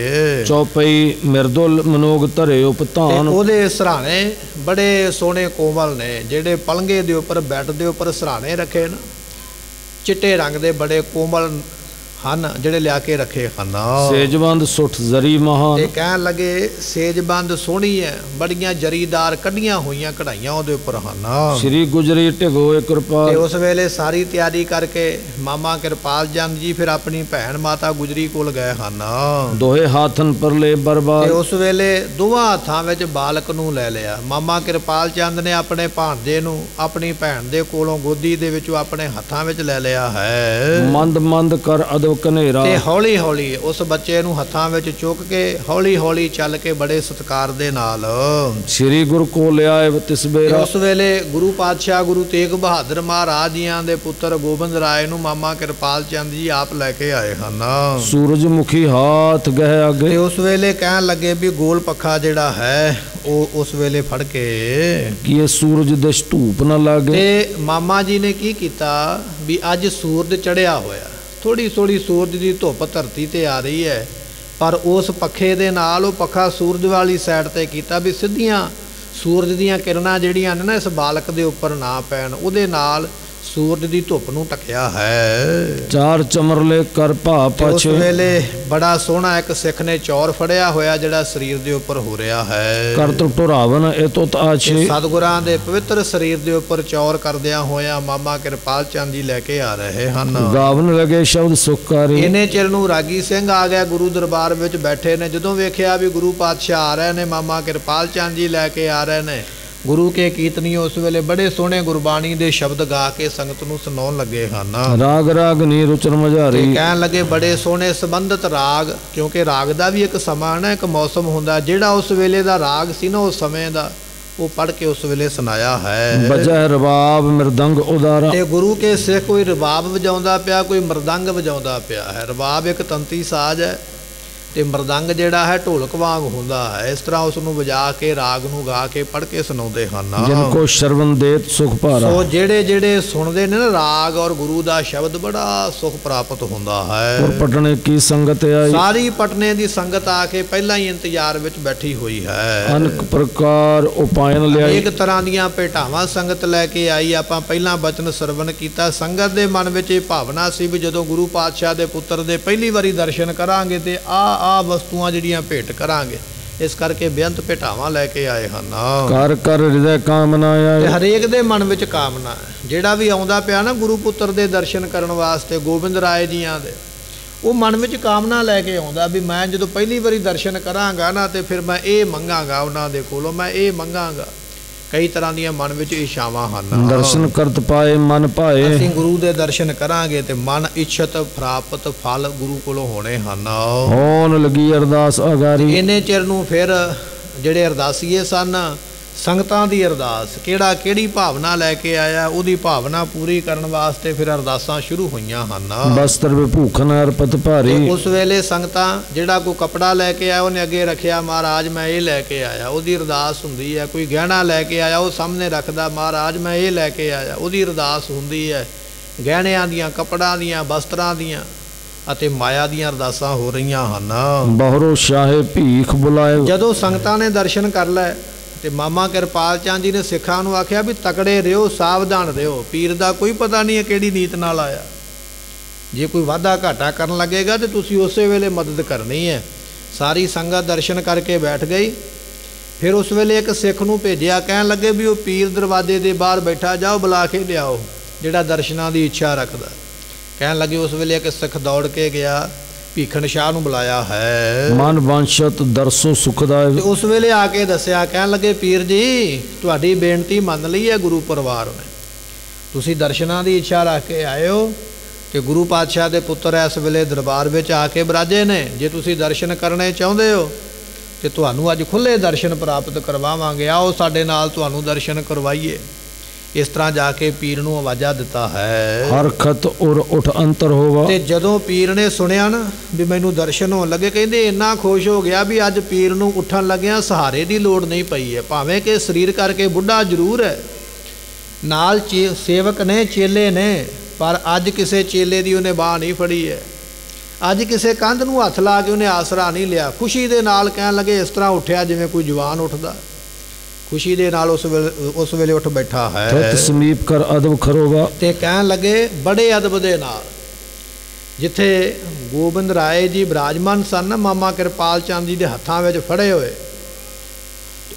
ਚੌਪਈ ਮਿਰਦੁਲ ਮਨੋਗ ਧਰੇ ਉਪਧਾਨ, ਉਹਦੇ ਸਰਾਣੇ ਬੜੇ ਸੋਹਣੇ ਕੋਮਲ ਨੇ। ਜਿਹੜੇ ਪਲੰਘੇ ਦੇ ਉੱਪਰ ਬੈੱਡ ਦੇ ਉੱਪਰ ਸਰਾਣੇ ਰੱਖੇ ਨਾ, ਚਿੱਟੇ ਰੰਗ ਦੇ ਬੜੇ ਕੋਮਲ ਹਨ ਜਿਹੜੇ ਲਿਆ ਕੇ ਰੱਖੇ ਹਨ। ਸੇਜਵੰਦ ਸੁੱਠ ਜ਼ਰੀ ਮਹਾਨ, ਤੇ ਕਹਿਣ ਲੱਗੇ ਸੇਜਬੰਦ ਸੋਹਣੀ ਹੈ, ਬੜੀਆਂ ਜਰੀਦਾਰ ਕੱਢੀਆਂ ਹੋਈਆਂ ਕਢਾਈਆਂ ਉਹਦੇ ਉੱਪਰ ਹਨ। ਸ਼੍ਰੀ ਗੁਜਰੀ ਢਿਗੋਏ ਕਿਰਪਾਲ, ਤੇ ਉਸ ਵੇਲੇ ਸਾਰੀ ਤਿਆਰੀ ਕਰਕੇ ਮਾਮਾ ਕਿਰਪਾਲ ਚੰਦ ਜੀ ਫਿਰ ਆਪਣੀ ਭੈਣ ਮਾਤਾ ਗੁਜਰੀ ਕੋਲ ਗਏ ਹਨ। ਦੋਹੇ ਹਾਥਨ ਪਰਲੇ ਬਰਬਾਦ, ਤੇ ਉਸ ਵੇਲੇ ਦੋਵਾਂ ਹੱਥਾਂ ਵਿੱਚ ਬਾਲਕ ਨੂੰ ਲੈ ਲਿਆ। ਮਾਮਾ ਕਿਰਪਾਲ ਚੰਦ ਨੇ ਆਪਣੇ ਭਾਣਜੇ ਨੂੰ ਆਪਣੀ ਭੈਣ ਦੇ ਕੋਲੋਂ ਗੋਦੀ ਦੇ ਵਿੱਚੋਂ ਆਪਣੇ ਹੱਥਾਂ ਵਿੱਚ ਲੈ ਲਿਆ ਹੈ। ਮੰਦ ਮੰਦ ਕਰ ਅਦਬ ਕਨੇਰਾ, ਤੇ ਹੌਲੀ ਹੌਲੀ ਉਸ ਬੱਚੇ ਨੂੰ ਹੱਥਾਂ ਵਿੱਚ ਚੁੱਕ ਕੇ ਹੌਲੀ ਹੌਲੀ ਚੱਲ ਕੇ ਬੜੇ ਸਤਿਕਾਰ ਦੇ ਨਾਲ ਸ਼੍ਰੀ ਗੁਰੂ ਕੋ ਲਿਆਏ ਤਿਸਬੇਰਾ। ਉਸ ਵੇਲੇ ਗੁਰੂ ਪਾਤਸ਼ਾਹ ਗੁਰੂ ਤੇਗ ਬਹਾਦਰ ਮਹਾਰਾਜ ਜੀਆਂ ਦੇ ਪੁੱਤਰ ਗੋਬਿੰਦ ਰਾਏ ਨੂੰ ਮਾਮਾ ਕਿਰਪਾਲ ਚੰਦ ਜੀ ਆਪ ਲੈ ਕੇ ਆਏ ਹਨ। ਸੂਰਜਮੁਖੀ ਹਾਥ ਗਏ ਅੱਗੇ, ਤੇ ਉਸ ਵੇਲੇ ਕਹਿਣ ਲੱਗੇ ਵੀ ਗੋਲ ਪੱਖਾ ਜਿਹੜਾ ਹੈ ਉਹ ਉਸ ਵੇਲੇ ਫੜ ਕੇ ਕਿ ਇਹ ਸੂਰਜ ਦਿਸ਼ ਧੂਪ ਨਾ ਲੱਗੇ। ਤੇ ਮਾਮਾ ਜੀ ਨੇ ਕੀ ਕੀਤਾ ਵੀ ਅੱਜ ਸੂਰਜ ਚੜਿਆ ਹੋਇਆ, ਥੋੜੀ ਥੋੜੀ ਸੂਰਜ ਦੀ ਧੁੱਪ ਧਰਤੀ ਤੇ ਆ ਰਹੀ ਹੈ, ਪਰ ਉਸ ਪੱਖੇ ਦੇ ਨਾਲ ਉਹ ਪੱਖਾ ਸੂਰਜ ਵਾਲੀ ਸਾਈਡ ਤੇ ਕੀਤਾ ਵੀ ਸਿੱਧੀਆਂ ਸੂਰਜ ਦੀਆਂ ਕਿਰਨਾਂ ਜਿਹੜੀਆਂ ਨੇ ਨਾ ਇਸ ਬਾਲਕ ਦੇ ਉੱਪਰ ਨਾ ਪੈਣ, ਉਹਦੇ ਨਾਲ ਸੂਰਜ ਦੀ ਧੁੱਪ ਨੂੰ ਢਕਿਆ ਹੈ। ਚਾਰ ਚਮਰਲੇ ਕਰ ਭਾ ਉਸ ਪਾਛੇ, ਵੇਲੇ ਬੜਾ ਸੋਹਣਾ ਇੱਕ ਸਿੱਖ ਨੇ ਚੌਰ ਫੜਿਆ ਹੋਇਆ ਜਿਹੜਾ ਸਰੀਰ ਦੇ ਉੱਪਰ ਹੋ ਰਿਹਾ ਹੈ। ਕਰ ਟੁਰਾਵਨ ਇਹ ਤੁਤ ਆਛੇ, ਸਤਿਗੁਰਾਂ ਦੇ ਪਵਿੱਤਰ ਸਰੀਰ ਦੇ ਉੱਪਰ ਚੌਰ ਕਰਦਿਆਂ ਹੋਇਆ ਮਾਮਾ ਕਿਰਪਾਲ ਚੰਦ ਜੀ ਲੈ ਕੇ ਆ ਰਹੇ ਹਨ। ਗਾਵਨ ਲਗੇ ਸ਼ਬਦ ਸੁਖਕਾਰੀ, ਇਹਨੇ ਚਿਰ ਨੂੰ ਰਾਗੀ ਸਿੰਘ ਆ ਗਿਆ ਗੁਰੂ ਦਰਬਾਰ ਵਿੱਚ ਬੈਠੇ ਨੇ। ਜਦੋਂ ਵੇਖਿਆ ਵੀ ਗੁਰੂ ਪਾਤਸ਼ਾਹ ਆ ਰਹੇ ਨੇ, ਮਾਮਾ ਕਿਰਪਾਲ ਚੰਦ ਜੀ ਲੈ ਕੇ ਆ ਰਹੇ ਨੇ, ਗੁਰੂ ਕੇ ਕੀਰਤਨੀ ਉਸ ਵੇਲੇ ਬੜੇ ਸੋਹਣੇ ਗੁਰਬਾਣੀ ਦੇ ਸ਼ਬਦ ਗਾ ਕੇ ਸੰਗਤ ਨੂੰ ਸੁਣਾਉਣ ਲੱਗੇ ਹਨ। ਰਾਗ ਰਾਗਨੀ ਰੁਚਰ ਮਝਾਰੀ, ਕਹਿਣ ਲੱਗੇ ਬੜੇ ਸੋਹਣੇ ਸੰਬੰਧਿਤ ਰਾਗ, ਕਿਉਂਕਿ ਰਾਗ ਦਾ ਵੀ ਇੱਕ ਸਮਾਂ ਨਾ ਇੱਕ ਮੌਸਮ ਹੁੰਦਾ, ਜਿਹੜਾ ਉਸ ਵੇਲੇ ਦਾ ਰਾਗ ਸੀ ਨਾ ਉਸ ਸਮੇਂ ਦਾ ਉਹ ਪੜ੍ਹ ਕੇ ਉਸ ਵੇਲੇ ਸੁਣਾਇਆ ਹੈ। ਬਜੈ ਰਬਾਬ ਮਿਰਦੰਗ ਉਦਾਰਾ, ਤੇ ਗੁਰੂ ਕੇ ਸਿੱਖ ਕੋਈ ਰਬਾਬ ਵਜਾਉਂਦਾ ਪਿਆ, ਕੋਈ ਮਰਦੰਗ ਵਜਾਉਂਦਾ ਪਿਆ ਹੈ। ਰਬਾਬ ਇੱਕ ਤੰਤੀ ਸਾਜ਼ ਹੈ ਤੇ ਮਰਦੰਗ ਜਿਹੜਾ ਹੈ ਢੋਲਕ ਵਾਂਗ ਹੁੰਦਾ ਹੈ। ਇਸ ਤਰ੍ਹਾਂ ਉਸ ਨੂੰ ਵਜਾ ਕੇ ਰਾਗ ਨੂੰ ਗਾ ਕੇ ਪੜ੍ਹ ਕੇ ਸੁਣਾਉਂਦੇ ਹਨ। ਜਿਨ ਕੋ ਸ਼ਰਵਨ ਦੇਤ ਸੁਖ ਭਾਰਾ, ਸੋ ਜਿਹੜੇ ਜਿਹੜੇ ਸੁਣਦੇ ਨੇ ਨਾ ਰਾਗ ਔਰ ਗੁਰੂ ਦਾ ਸ਼ਬਦ ਬੜਾ ਸੁਖ ਪ੍ਰਾਪਤ ਹੁੰਦਾ ਹੈ। ਪਟਨੇ ਕੀ ਸੰਗਤ ਆਈ, ਸਾਰੀ ਪਟਨੇ ਦੀ ਸੰਗਤ ਆ ਕੇ ਪਹਿਲਾਂ ਹੀ ਇੰਤਜ਼ਾਰ ਵਿੱਚ ਬੈਠੀ ਹੋਈ ਹੈ। ਅਨਕ ਪ੍ਰਕਾਰ ਉਪਾਇਨ ਲਿਆਈ, ਇੱਕ ਤਰ੍ਹਾਂ ਦੀਆਂ ਭੇਟਾਵਾਂ ਸੰਗਤ ਲੈ ਕੇ ਆਈ। ਆਪਾਂ ਪਹਿਲਾਂ ਬਚਨ ਸਰਵਣ ਕੀਤਾ। ਸੰਗਤ ਦੇ ਮਨ ਵਿੱਚ ਇਹ ਭਾਵਨਾ ਸੀ ਵੀ ਜਦੋਂ ਗੁਰੂ ਪਾਤਸ਼ਾਹ ਦੇ ਪੁੱਤਰ ਦੇ ਪਹਿਲੀ ਵਾਰੀ ਦਰਸ਼ਨ ਕਰਾਂਗੇ ਤੇ ਆ ਵਸਤੂਆਂ ਜਿਹੜੀਆਂ ਭੇਟ ਕਰਾਂਗੇ। ਇਸ ਕਰਕੇ ਬੇਅੰਤ ਭੇਟਾਵਾਂ ਲੈ ਕੇ ਆਏ ਹਨ। ਕਰ ਕਰ ਹਿਰਦੈ ਕਾਮਨਾ ਆਏ, ਤੇ ਹਰੇਕ ਦੇ ਮਨ ਵਿੱਚ ਕਾਮਨਾ ਹੈ। ਜਿਹੜਾ ਵੀ ਆਉਂਦਾ ਪਿਆ ਨਾ ਗੁਰੂ ਪੁੱਤਰ ਦੇ ਦਰਸ਼ਨ ਕਰਨ ਵਾਸਤੇ, ਗੋਬਿੰਦ ਰਾਏ ਜੀਆਂ ਦੇ, ਉਹ ਮਨ ਵਿੱਚ ਕਾਮਨਾ ਲੈ ਕੇ ਆਉਂਦਾ ਵੀ ਮੈਂ ਜਦੋਂ ਪਹਿਲੀ ਵਾਰੀ ਦਰਸ਼ਨ ਕਰਾਂਗਾ ਨਾ ਤੇ ਫਿਰ ਮੈਂ ਇਹ ਮੰਗਾਂਗਾ ਉਹਨਾਂ ਦੇ ਕੋਲੋਂ, ਮੈਂ ਇਹ ਮੰਗਾਂਗਾ। कई तरह ਦੀਆਂ ਮਨ ਵਿੱਚ ਇੱਛਾਵਾਂ ਹਨ। दर्शन करत पाए मन पाए, ਅਸੀਂ ਗੁਰੂ ਦੇ ਦਰਸ਼ਨ ਕਰਾਂਗੇ ਤੇ ਮਨ ਇੱਛਤ ਪ੍ਰਾਪਤ ਫਲ ਗੁਰੂ ਕੋਲੋਂ ਹੋਣੇ ਹਨ। होन लगी अरदास अगारी। ਇੰਨੇ ਚਿਰ ਨੂੰ ਫਿਰ ਜਿਹੜੇ ਅਰਦਾਸੀਏ ਸਨ, ਸੰਗਤਾਂ ਦੀ ਅਰਦਾਸ ਕਿਹੜਾ ਕਿਹੜੀ ਭਾਵਨਾ ਲੈ ਕੇ ਆਇਆ, ਉਹਦੀ ਭਾਵਨਾ ਪੂਰੀ ਕਰਨ ਵਾਸਤੇ ਫਿਰ ਅਰਦਾਸਾਂ ਸ਼ੁਰੂ ਹੋਈਆਂ ਹਨ। बस्तर पे भूखन अरपत भारी। ਉਸ ਵੇਲੇ ਸੰਗਤਾਂ ਜਿਹੜਾ ਕੋਈ ਕੱਪੜਾ ਲੈ ਕੇ ਆਇਆ ਉਹਨੇ ਅੱਗੇ ਰੱਖਿਆ, ਮਹਾਰਾਜ ਮੈਂ ਇਹ ਲੈ ਕੇ ਆਇਆ, ਉਹਦੀ ਅਰਦਾਸ ਹੁੰਦੀ ਹੈ। ਕੋਈ ਗਹਿਣਾ ਲੈ ਕੇ ਆਇਆ ਉਹ ਸਾਹਮਣੇ ਰੱਖਦਾ, ਮਹਾਰਾਜ ਮੈਂ ਇਹ ਲੈ ਕੇ ਆਇਆ, ਉਹਦੀ ਅਰਦਾਸ ਹੁੰਦੀ ਹੈ। ਗਹਿਣਿਆਂ ਦੀਆਂ, ਕੱਪੜਾਂ ਦੀਆਂ, ਵਸਤਰਾਂ ਦੀਆਂ ਅਤੇ ਮਾਇਆ ਦੀਆਂ ਅਰਦਾਸਾਂ ਹੋ ਰਹੀਆਂ ਹਨ। बहरो शाहे भीख बुलाए। ਜਦੋਂ ਸੰਗਤਾਂ ਨੇ ਦਰਸ਼ਨ ਕਰ ਲਏ ਤੇ ਮਾਮਾ ਕਿਰਪਾਲ ਚੰਦ ਜੀ ਨੇ ਸਿੱਖਾਂ ਨੂੰ ਆਖਿਆ ਵੀ ਤਕੜੇ ਰਿਓ, ਸਾਵਧਾਨ ਰਿਓ, ਪੀਰ ਦਾ ਕੋਈ ਪਤਾ ਨਹੀਂ ਹੈ ਕਿਹੜੀ ਨੀਤ ਨਾਲ ਆਇਆ। ਜੇ ਕੋਈ ਵਾਧਾ ਘਾਟਾ ਕਰਨ ਲੱਗੇਗਾ ਤੇ ਤੁਸੀਂ ਉਸੇ ਵੇਲੇ ਮਦਦ ਕਰਨੀ ਹੈ। ਸਾਰੀ ਸੰਗਤ ਦਰਸ਼ਨ ਕਰਕੇ ਬੈਠ ਗਈ। ਫਿਰ ਉਸ ਵੇਲੇ ਇੱਕ ਸਿੱਖ ਨੂੰ ਭੇਜਿਆ, ਕਹਿਣ ਲੱਗੇ ਵੀ ਉਹ ਪੀਰ ਦਰਵਾਜ਼ੇ ਦੇ ਬਾਹਰ ਬੈਠਾ, ਜਾਓ ਬੁਲਾ ਕੇ ਲਿਆਓ ਜਿਹੜਾ ਦਰਸ਼ਨਾਂ ਦੀ ਇੱਛਾ ਰੱਖਦਾ। ਕਹਿਣ ਲੱਗੇ ਉਸ ਵੇਲੇ ਇੱਕ ਸਿੱਖ ਦੌੜ ਕੇ ਗਿਆ, ਭੀਖਣ ਸ਼ਾਹ ਨੂੰ ਬੁਲਾਇਆ ਹੈ। मन वंशत दरसों सुखदाय। ਤੇ ਉਸ ਵੇਲੇ ਆ ਕੇ ਦੱਸਿਆ, ਕਹਿਣ ਲੱਗੇ ਪੀਰ ਜੀ ਤੁਹਾਡੀ ਬੇਨਤੀ ਮੰਨ ਲਈ ਹੈ ਗੁਰੂ ਪਰਿਵਾਰ ਨੇ, ਤੁਸੀਂ ਦਰਸ਼ਨਾਂ ਦੀ ਇੱਛਾ ਰੱਖ ਕੇ ਆਏ ਹੋ ਤੇ ਗੁਰੂ ਪਾਤਸ਼ਾਹ ਦੇ ਪੁੱਤਰ ਇਸ ਵੇਲੇ ਦਰਬਾਰ ਵਿੱਚ ਆ ਕੇ ਬਰਾਜੇ ਨੇ। ਜੇ ਤੁਸੀਂ ਦਰਸ਼ਨ ਕਰਨੇ ਚਾਹੁੰਦੇ ਹੋ ਤੇ ਤੁਹਾਨੂੰ ਅੱਜ ਖੁੱਲ੍ਹੇ ਦਰਸ਼ਨ ਪ੍ਰਾਪਤ ਕਰਵਾਵਾਂਗੇ, ਆਓ ਸਾਡੇ ਨਾਲ ਤੁਹਾਨੂੰ ਦਰਸ਼ਨ ਕਰਵਾਈਏ। ਇਸ ਤਰ੍ਹਾਂ ਜਾ ਕੇ ਪੀਰ ਨੂੰ ਆਵਾਜ਼ਾ ਦਿੱਤਾ ਹੈ। हर खत और उठ अंतर होवा। ਤੇ ਜਦੋਂ ਪੀਰ ਨੇ ਸੁਣਿਆ ਨਾ ਵੀ ਮੈਨੂੰ ਦਰਸ਼ਨ ਹੋਣ ਲੱਗੇ, ਕਹਿੰਦੇ ਇੰਨਾ ਖੁਸ਼ ਹੋ ਗਿਆ ਵੀ ਅੱਜ ਪੀਰ ਨੂੰ ਉੱਠਣ ਲੱਗਿਆ ਸਹਾਰੇ ਦੀ ਲੋੜ ਨਹੀਂ ਪਈ ਹੈ। ਭਾਵੇਂ ਕਿ ਸਰੀਰ ਕਰਕੇ ਬੁੱਢਾ ਜ਼ਰੂਰ ਹੈ, ਨਾਲ ਸੇਵਕ ਨੇ, ਚੇਲੇ ਨੇ, ਪਰ ਅੱਜ ਕਿਸੇ ਚੇਲੇ ਦੀ ਉਹਨੇ ਬਾਹ ਨਹੀਂ ਫੜੀ ਹੈ। ਅੱਜ ਕਿਸੇ ਕੰਧ ਨੂੰ ਹੱਥ ਲਾ ਕੇ ਉਹਨੇ ਆਸਰਾ ਨਹੀਂ ਲਿਆ। ਖੁਸ਼ੀ ਦੇ ਨਾਲ ਕਹਿਣ ਲੱਗੇ ਇਸ ਤਰ੍ਹਾਂ ਉੱਠਿਆ ਜਿਵੇਂ ਕੋਈ ਜਵਾਨ ਉੱਠਦਾ। ਖੁਸ਼ੀ ਦੇ ਨਾਲ ਉਸ ਵੇਲੇ ਉੱਠ ਬੈਠਾ ਹੈ कृत समीप कर अदब खरोगा। ਤੇ ਕਹਿਣ ਲੱਗੇ ਬੜੇ ਅਦਬ ਦੇ ਨਾਲ। ਜਿੱਥੇ ਗੋਬਿੰਦ ਰਾਏ ਜੀ ਬਿਰਾਜਮਾਨ ਸਨ, ਮਾਮਾ ਕਿਰਪਾਲ ਚੰਦ ਜੀ ਦੇ ਹੱਥਾਂ ਵਿੱਚ ਫੜੇ ਹੋਏ,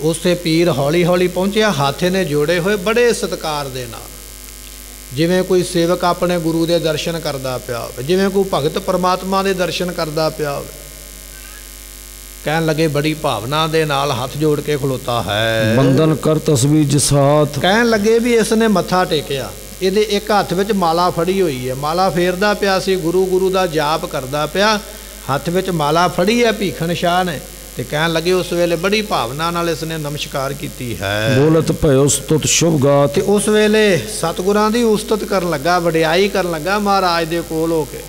ਉਸੇ ਪੀਰ ਹੌਲੀ ਹੌਲੀ ਪਹੁੰਚਿਆ, ਹੱਥ ਨੇ ਜੋੜੇ ਹੋਏ ਬੜੇ ਸਤਿਕਾਰ ਦੇ ਨਾਲ, ਜਿਵੇਂ ਕੋਈ ਸੇਵਕ ਆਪਣੇ ਗੁਰੂ ਦੇ ਦਰਸ਼ਨ ਕਰਦਾ ਪਿਆ ਹੋਵੇ, ਜਿਵੇਂ ਕੋਈ ਭਗਤ ਪਰਮਾਤਮਾ ਦੇ ਦਰਸ਼ਨ ਕਰਦਾ ਪਿਆ ਹੋਵੇ। ਕਹਿਣ ਲੱਗੇ ਬੜੀ ਭਾਵਨਾ ਦੇ ਨਾਲ ਹੱਥ ਜੋੜ ਕੇ ਖਲੋਤਾ ਹੈ। बंधन कर तस्वीर जिस हाथ। ਕਹਿਣ ਲੱਗੇ ਵੀ ਇਸ ਨੇ ਮੱਥਾ ਟੇਕਿਆ, ਇਹਦੇ ਇੱਕ ਹੱਥ ਵਿੱਚ ਮਾਲਾ ਫੜੀ ਹੋਈ ਹੈ, ਮਾਲਾ ਫੇਰਦਾ ਪਿਆ ਸੀ, ਗੁਰੂ ਗੁਰੂ ਦਾ ਜਾਪ ਕਰਦਾ ਪਿਆ, ਹੱਥ ਵਿੱਚ ਮਾਲਾ ਫੜੀ ਹੈ ਭੀਖਣ ਸ਼ਾਹ ਨੇ। ਤੇ ਕਹਿਣ ਲੱਗੇ ਉਸ ਵੇਲੇ ਬੜੀ ਭਾਵਨਾ ਨਾਲ ਇਸ ਨੇ ਨਮਸਕਾਰ ਕੀਤੀ ਹੈ। बोलत भयो स्तुत शुभ गात। ਤੇ ਉਸ ਵੇਲੇ ਸਤਿਗੁਰਾਂ ਦੀ ਉਸਤਤ ਕਰਨ ਲੱਗਾ, ਵਡਿਆਈ ਕਰਨ ਲੱਗਾ ਮਹਾਰਾਜ ਦੇ ਕੋਲ ਹੋ ਕੇ।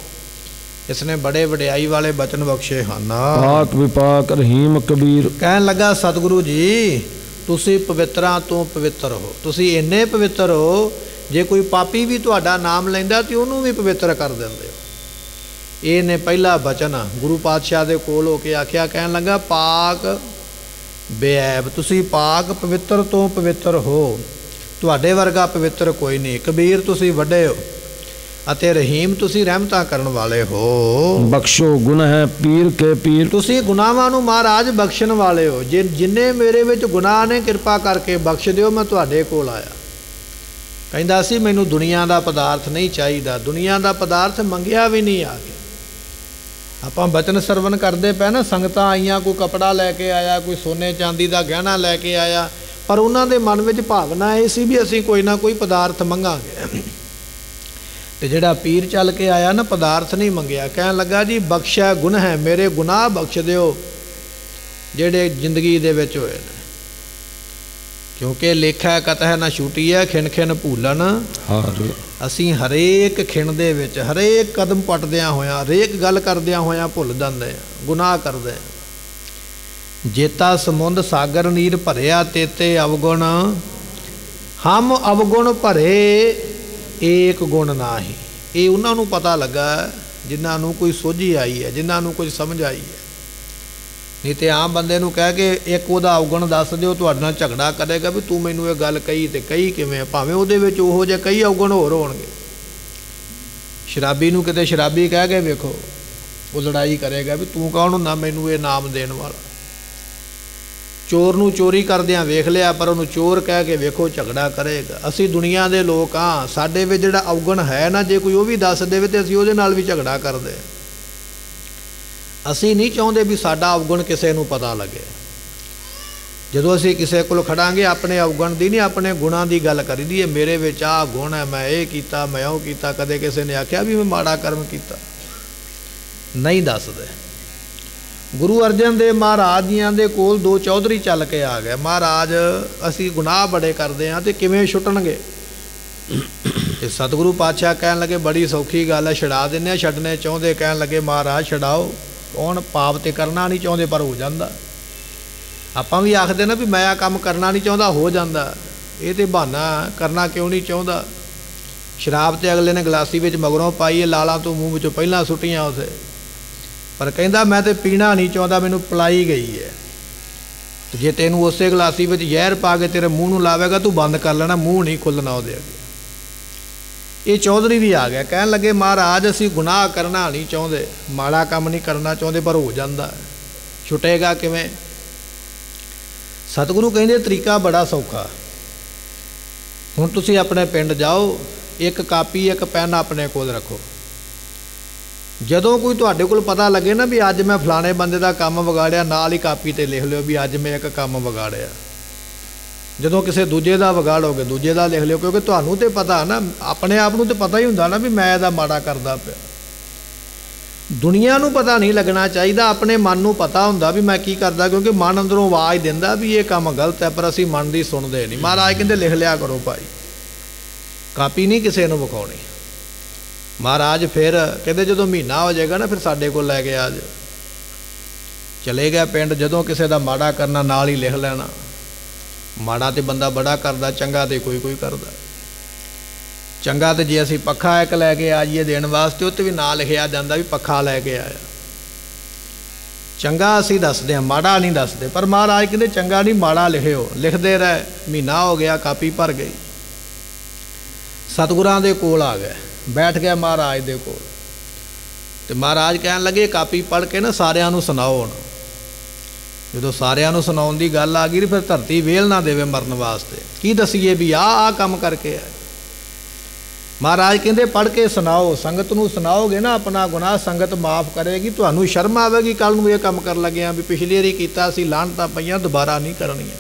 ਇਸਨੇ ਬੜੇ ਵਡਿਆਈ ਵਾਲੇ ਬਚਨ ਬਖਸ਼ੇ ਹਨ। पाक विपाक रहीम कबीर। ਕਹਿਣ ਲੱਗਾ ਸਤਿਗੁਰੂ ਜੀ ਤੁਸੀਂ ਪਵਿੱਤਰਾਂ ਤੋਂ ਪਵਿੱਤਰ ਹੋ, ਤੁਸੀਂ ਇੰਨੇ ਪਵਿੱਤਰ ਹੋ ਜੇ ਕੋਈ ਪਾਪੀ ਵੀ ਤੁਹਾਡਾ ਨਾਮ ਲੈਂਦਾ ਤੇ ਉਹਨੂੰ ਵੀ ਪਵਿੱਤਰ ਕਰ ਦਿੰਦੇ ਹੋ। ਇਹ ਨੇ ਪਹਿਲਾ ਬਚਨ ਗੁਰੂ ਪਾਤਸ਼ਾਹ ਦੇ ਕੋਲ ਹੋ ਕੇ ਆਖਿਆ। ਕਹਿਣ ਲੱਗਾ ਪਾਕ ਬੇਅੈਬ, ਤੁਸੀਂ ਪਾਕ ਪਵਿੱਤਰ ਤੋਂ ਪਵਿੱਤਰ ਹੋ, ਤੁਹਾਡੇ ਵਰਗਾ ਪਵਿੱਤਰ ਕੋਈ ਨਹੀਂ। ਕਬੀਰ ਤੁਸੀਂ ਵੱਡੇ ਹੋ ਅਤੇ ਰਹੀਮ ਤੁਸੀਂ ਰਹਿਮਤਾਂ ਕਰਨ ਵਾਲੇ ਹੋ। बख्शो गुन है पीर के पीर। ਤੁਸੀਂ ਗੁਨਾਹਾਂ ਨੂੰ ਮਹਾਰਾਜ ਬਖਸ਼ਣ ਵਾਲੇ ਹੋ। ਜਿੰਨੇ ਮੇਰੇ ਵਿੱਚ ਗੁਨਾਹ ਨੇ ਕਿਰਪਾ ਕਰਕੇ ਬਖਸ਼ ਦਿਓ, ਮੈਂ ਤੁਹਾਡੇ ਕੋਲ ਆਇਆ। ਕਹਿੰਦਾ ਸੀ ਮੈਨੂੰ ਦੁਨੀਆ ਦਾ ਪਦਾਰਥ ਨਹੀਂ ਚਾਹੀਦਾ, ਦੁਨੀਆ ਦਾ ਪਦਾਰਥ ਮੰਗਿਆ ਵੀ ਨਹੀਂ ਆ ਕੇ। ਆਪਾਂ ਬਚਨ ਸਰਵਨ ਕਰਦੇ ਪਏ ਨਾ, ਸੰਗਤਾਂ ਆਈਆਂ, ਕੋਈ ਕਪੜਾ ਲੈ ਕੇ ਆਇਆ, ਕੋਈ ਸੋਨੇ ਚਾਂਦੀ ਦਾ ਗਹਿਣਾ ਲੈ ਕੇ ਆਇਆ, ਪਰ ਉਹਨਾਂ ਦੇ ਮਨ ਵਿੱਚ ਭਾਵਨਾ ਇਹ ਸੀ ਵੀ ਅਸੀਂ ਕੋਈ ਨਾ ਕੋਈ ਪਦਾਰਥ ਮੰਗਾਂਗੇ। ਤੇ ਜਿਹੜਾ ਪੀਰ ਚੱਲ ਕੇ ਆਇਆ ਨਾ, ਪਦਾਰਥ ਨਹੀਂ ਮੰਗਿਆ। ਕਹਿਣ ਲੱਗਾ ਜੀ ਬਖਸ਼ਿਆ ਗੁਨਾਹ ਹੈ, ਮੇਰੇ ਗੁਨਾਹ ਬਖਸ਼ ਦਿਓ ਜਿਹੜੇ ਜ਼ਿੰਦਗੀ ਦੇ ਵਿੱਚ ਹੋਏ ਨੇ, ਕਿਉਂਕਿ ਲੇਖਾ ਕਤਹਿ ਨਾ ਛੁੱਟੀ ਹੈ, ਖਿਣ ਖਿਣ ਭੂਲਣ हार। ਅਸੀਂ ਹਰੇਕ ਖਿਣ ਦੇ ਵਿੱਚ, ਹਰੇਕ ਕਦਮ ਪੱਟਦਿਆਂ ਹੋਇਆਂ, ਹਰੇਕ ਗੱਲ ਕਰਦਿਆਂ ਹੋਇਆਂ ਭੁੱਲ ਜਾਂਦੇ ਹਾਂ, ਗੁਨਾਹ ਕਰਦੇ ਹਾਂ। ਜੇਤਾ ਸਮੁੰਦ ਸਾਗਰ ਨੀਰ ਭਰਿਆ, ਤੇਤੇ ਅਵਗੁਣ ਹਮ ਅਵਗੁਣ ਭਰੇ ਏਕ ਗੁਣ ਨਾਹੀ। ਇਹ ਉਹਨਾਂ ਨੂੰ ਪਤਾ ਲੱਗਾ ਜਿਨ੍ਹਾਂ ਨੂੰ ਕੋਈ ਸੋਝੀ ਆਈ ਹੈ, ਜਿਨ੍ਹਾਂ ਨੂੰ ਕੁਝ ਸਮਝ ਆਈ ਹੈ। ਨਹੀਂ ਤੇ ਆਮ ਬੰਦੇ ਨੂੰ ਕਹਿ ਕੇ ਇੱਕ ਉਹਦਾ ਅਵਗੁਣ ਦੱਸ ਦਿਓ, ਤੁਹਾਡੇ ਨਾਲ ਝਗੜਾ ਕਰੇਗਾ ਵੀ ਤੂੰ ਮੈਨੂੰ ਇਹ ਗੱਲ ਕਹੀ ਤੇ ਕਹੀ ਕਿਵੇਂ, ਭਾਵੇਂ ਉਹਦੇ ਵਿੱਚ ਉਹੋ ਜਿਹੇ ਕਈ ਅਵਗੁਣ ਹੋਰ ਹੋਣਗੇ। ਸ਼ਰਾਬੀ ਨੂੰ ਕਿਤੇ ਸ਼ਰਾਬੀ ਕਹਿ ਕੇ ਵੇਖੋ, ਉਹ ਲੜਾਈ ਕਰੇਗਾ ਵੀ ਤੂੰ ਕੌਣ ਹੁੰਦਾ ਮੈਨੂੰ ਇਹ ਨਾਮ ਦੇਣ ਵਾਲਾ। ਚੋਰ ਨੂੰ ਚੋਰੀ ਕਰਦਿਆਂ ਵੇਖ ਲਿਆ, ਪਰ ਉਹਨੂੰ ਚੋਰ ਕਹਿ ਕੇ ਵੇਖੋ ਝਗੜਾ ਕਰੇਗਾ। ਅਸੀਂ ਦੁਨੀਆ ਦੇ ਲੋਕ ਹਾਂ, ਸਾਡੇ ਵਿੱਚ ਜਿਹੜਾ ਅਵਗੁਣ ਹੈ ਨਾ, ਜੇ ਕੋਈ ਉਹ ਵੀ ਦੱਸ ਦੇਵੇ ਤੇ ਅਸੀਂ ਉਹਦੇ ਨਾਲ ਵੀ ਝਗੜਾ ਕਰਦੇ। ਅਸੀਂ ਨਹੀਂ ਚਾਹੁੰਦੇ ਵੀ ਸਾਡਾ ਅਵਗੁਣ ਕਿਸੇ ਨੂੰ ਪਤਾ ਲੱਗੇ। ਜਦੋਂ ਅਸੀਂ ਕਿਸੇ ਕੋਲ ਖੜਾਂਗੇ ਆਪਣੇ ਅਵਗੁਣ ਦੀ ਨਹੀਂ, ਆਪਣੇ ਗੁਣਾਂ ਦੀ ਗੱਲ ਕਰੀਦੀ ਹੈ। ਮੇਰੇ ਵਿੱਚ ਆਹ ਗੁਣ ਹੈ, ਮੈਂ ਇਹ ਕੀਤਾ, ਮੈਂ ਉਹ ਕੀਤਾ। ਕਦੇ ਕਿਸੇ ਨੇ ਆਖਿਆ ਵੀ ਮੈਂ ਮਾੜਾ ਕਰਮ ਕੀਤਾ? ਨਹੀਂ ਦੱਸਦੇ। ਗੁਰੂ ਅਰਜਨ ਦੇਵ ਮਹਾਰਾਜ ਜੀਆਂ ਦੇ ਕੋਲ ਦੋ ਚੌਧਰੀ ਚੱਲ ਕੇ ਆ ਗਏ। ਮਹਾਰਾਜ ਅਸੀਂ ਗੁਨਾਹ ਬੜੇ ਕਰਦੇ ਹਾਂ ਤੇ ਕਿਵੇਂ ਛੁੱਟਣਗੇ? ਤੇ ਸਤਿਗੁਰੂ ਪਾਤਸ਼ਾਹ ਕਹਿਣ ਲੱਗੇ ਬੜੀ ਸੌਖੀ ਗੱਲ ਹੈ, ਛਡਾ ਦਿੰਦੇ ਹਾਂ। ਛੱਡਣੇ ਚਾਹੁੰਦੇ, ਕਹਿਣ ਲੱਗੇ ਮਹਾਰਾਜ ਛਡਾਓ। ਕੌਣ ਪਾਪ ਤੇ ਕਰਨਾ ਨਹੀਂ ਚਾਹੁੰਦੇ ਪਰ ਹੋ ਜਾਂਦਾ। ਆਪਾਂ ਵੀ ਆਖਦੇ ਨਾ ਵੀ ਮੈਂ ਆ ਕੰਮ ਕਰਨਾ ਨਹੀਂ ਚਾਹੁੰਦਾ, ਹੋ ਜਾਂਦਾ। ਇਹ ਤੇ ਬਹਾਨਾ, ਕਰਨਾ ਕਿਉਂ ਨਹੀਂ ਚਾਹੁੰਦਾ? ਸ਼ਰਾਬ ਤੇ ਅਗਲੇ ਨੇ ਗਲਾਸੀ ਵਿੱਚ ਮਗਰੋਂ ਪਾਈ ਹੈ, ਲਾਲਾਂ ਤੋਂ ਮੂੰਹ ਵਿੱਚੋਂ ਪਹਿਲਾਂ ਸੁੱਟੀਆਂ ਉਸੇ, ਪਰ ਕਹਿੰਦਾ ਮੈਂ ਤੇ ਪੀਣਾ ਨਹੀਂ ਚਾਹੁੰਦਾ, ਮੈਨੂੰ ਪਿਲਾਈ ਗਈ ਹੈ। ਤੇ ਜੇ ਤੈਨੂੰ ਉਸੇ ਗਲਾਸੀ ਵਿੱਚ ਜ਼ਹਿਰ ਪਾ ਕੇ ਤੇਰੇ ਮੂੰਹ ਨੂੰ ਲਾਵੇਗਾ, ਤੂੰ ਬੰਦ ਕਰ ਲੈਣਾ, ਮੂੰਹ ਨਹੀਂ ਖੁੱਲਣਾ ਉਹਦੇ ਅੱਗੇ। ਇਹ ਚੌਧਰੀ ਵੀ ਆ ਗਿਆ, ਕਹਿਣ ਲੱਗੇ ਮਹਾਰਾਜ ਅਸੀਂ ਗੁਨਾਹ ਕਰਨਾ ਨਹੀਂ ਚਾਹੁੰਦੇ, ਮਾੜਾ ਕੰਮ ਨਹੀਂ ਕਰਨਾ ਚਾਹੁੰਦੇ, ਪਰ ਹੋ ਜਾਂਦਾ। ਛੁੱਟੇਗਾ ਕਿਵੇਂ? ਸਤਿਗੁਰੂ ਕਹਿੰਦੇ ਤਰੀਕਾ ਬੜਾ ਸੌਖਾ। ਹੁਣ ਤੁਸੀਂ ਆਪਣੇ ਪਿੰਡ ਜਾਓ, ਇੱਕ ਕਾਪੀ ਇੱਕ ਪੈਨ ਆਪਣੇ ਕੋਲ ਰੱਖੋ। ਜਦੋਂ ਕੋਈ ਤੁਹਾਡੇ ਕੋਲ ਪਤਾ ਲੱਗੇ ਨਾ ਵੀ ਅੱਜ ਮੈਂ ਫਲਾਣੇ ਬੰਦੇ ਦਾ ਕੰਮ ਵਿਗਾੜਿਆ, ਨਾਲ ਹੀ ਕਾਪੀ ਤੇ ਲਿਖ ਲਿਓ ਵੀ ਅੱਜ ਮੈਂ ਇੱਕ ਕੰਮ ਵਿਗਾੜਿਆ। ਜਦੋਂ ਕਿਸੇ ਦੂਜੇ ਦਾ ਵਿਗਾੜੋਗੇ ਦੂਜੇ ਦਾ ਲਿਖ ਲਿਓ, ਕਿਉਂਕਿ ਤੁਹਾਨੂੰ ਤੇ ਪਤਾ ਨਾ, ਆਪਣੇ ਆਪ ਨੂੰ ਤੇ ਪਤਾ ਹੀ ਹੁੰਦਾ ਨਾ ਵੀ ਮੈਂ ਇਹਦਾ ਮਾੜਾ ਕਰਦਾ ਪਿਆ। ਦੁਨੀਆ ਨੂੰ ਪਤਾ ਨਹੀਂ ਲੱਗਣਾ ਚਾਹੀਦਾ, ਆਪਣੇ ਮਨ ਨੂੰ ਪਤਾ ਹੁੰਦਾ ਵੀ ਮੈਂ ਕੀ ਕਰਦਾ, ਕਿਉਂਕਿ ਮਨ ਅੰਦਰੋਂ ਆਵਾਜ਼ ਦਿੰਦਾ ਵੀ ਇਹ ਕੰਮ ਗਲਤ ਹੈ, ਪਰ ਅਸੀਂ ਮਨ ਦੀ ਸੁਣਦੇ ਨਹੀਂ। ਮਹਾਰਾਜ ਕਹਿੰਦੇ ਲਿਖ ਲਿਆ ਕਰੋ ਭਾਈ, ਕਾਪੀ ਨਹੀਂ ਕਿਸੇ ਨੂੰ ਵਿਖਾਉਣੀ। ਮਹਾਰਾਜ ਫਿਰ ਕਹਿੰਦੇ ਜਦੋਂ ਮਹੀਨਾ ਹੋ ਜਾਏਗਾ ਨਾ ਫਿਰ ਸਾਡੇ ਕੋਲ ਲੈ ਕੇ ਆ ਜਾਓ। ਚਲੇ ਗਿਆ ਪਿੰਡ। ਜਦੋਂ ਕਿਸੇ ਦਾ ਮਾੜਾ ਕਰਨਾ ਨਾਲ ਹੀ ਲਿਖ ਲੈਣਾ। ਮਾੜਾ ਤੇ ਬੰਦਾ ਬੜਾ ਕਰਦਾ, ਚੰਗਾ ਤੇ ਕੋਈ ਕੋਈ ਕਰਦਾ। ਚੰਗਾ ਤੇ ਜੇ ਅਸੀਂ ਪੱਖਾ ਇੱਕ ਲੈ ਕੇ ਆ ਜਾਈਏ ਦੇਣ ਵਾਸਤੇ, ਉੱਤੇ ਵੀ ਨਾਂ ਲਿਖਿਆ ਜਾਂਦਾ ਵੀ ਪੱਖਾ ਲੈ ਕੇ ਆਇਆ। ਚੰਗਾ ਅਸੀਂ ਦੱਸਦੇ ਹਾਂ, ਮਾੜਾ ਨਹੀਂ ਦੱਸਦੇ। ਪਰ ਮਹਾਰਾਜ ਕਹਿੰਦੇ ਚੰਗਾ ਨਹੀਂ ਮਾੜਾ ਲਿਖਿਓ। ਲਿਖਦੇ ਰਹੇ, ਮਹੀਨਾ ਹੋ ਗਿਆ, ਕਾਪੀ ਭਰ ਗਈ। ਸਤਿਗੁਰਾਂ ਦੇ ਕੋਲ ਆ ਗਏ, ਬੈਠ ਗਿਆ ਮਹਾਰਾਜ ਦੇ ਕੋਲ। ਤੇ ਮਹਾਰਾਜ ਕਹਿਣ ਲੱਗੇ ਕਾਪੀ ਪੜ੍ਹ ਕੇ ਨਾ ਸਾਰਿਆਂ ਨੂੰ ਸੁਣਾਓ। ਹੁਣ ਜਦੋਂ ਸਾਰਿਆਂ ਨੂੰ ਸੁਣਾਉਣ ਦੀ ਗੱਲ ਆ ਗਈ ਫਿਰ ਧਰਤੀ ਵੇਲ ਨਾ ਦੇਵੇ ਮਰਨ ਵਾਸਤੇ। ਕੀ ਦਸੀਏ ਵੀ ਆਹ ਕੰਮ ਕਰਕੇ ਆਏ। ਮਹਾਰਾਜ ਕਹਿੰਦੇ ਪੜ੍ਹ ਕੇ ਸੁਣਾਓ। ਸੰਗਤ ਨੂੰ ਸੁਣਾਓਗੇ ਨਾ ਆਪਣਾ ਗੁਨਾਹ, ਸੰਗਤ ਮਾਫ ਕਰੇਗੀ। ਤੁਹਾਨੂੰ ਸ਼ਰਮ ਆਵੇਗੀ ਕੱਲ ਨੂੰ ਇਹ ਕੰਮ ਕਰਨ ਲੱਗਿਆ ਵੀ ਪਿਛਲੀ ਵਾਰੀ ਕੀਤਾ ਸੀ, ਲਾਹਨਤਾਂ ਪਈਆਂ, ਦੁਬਾਰਾ ਨਹੀਂ ਕਰਨੀਆਂ।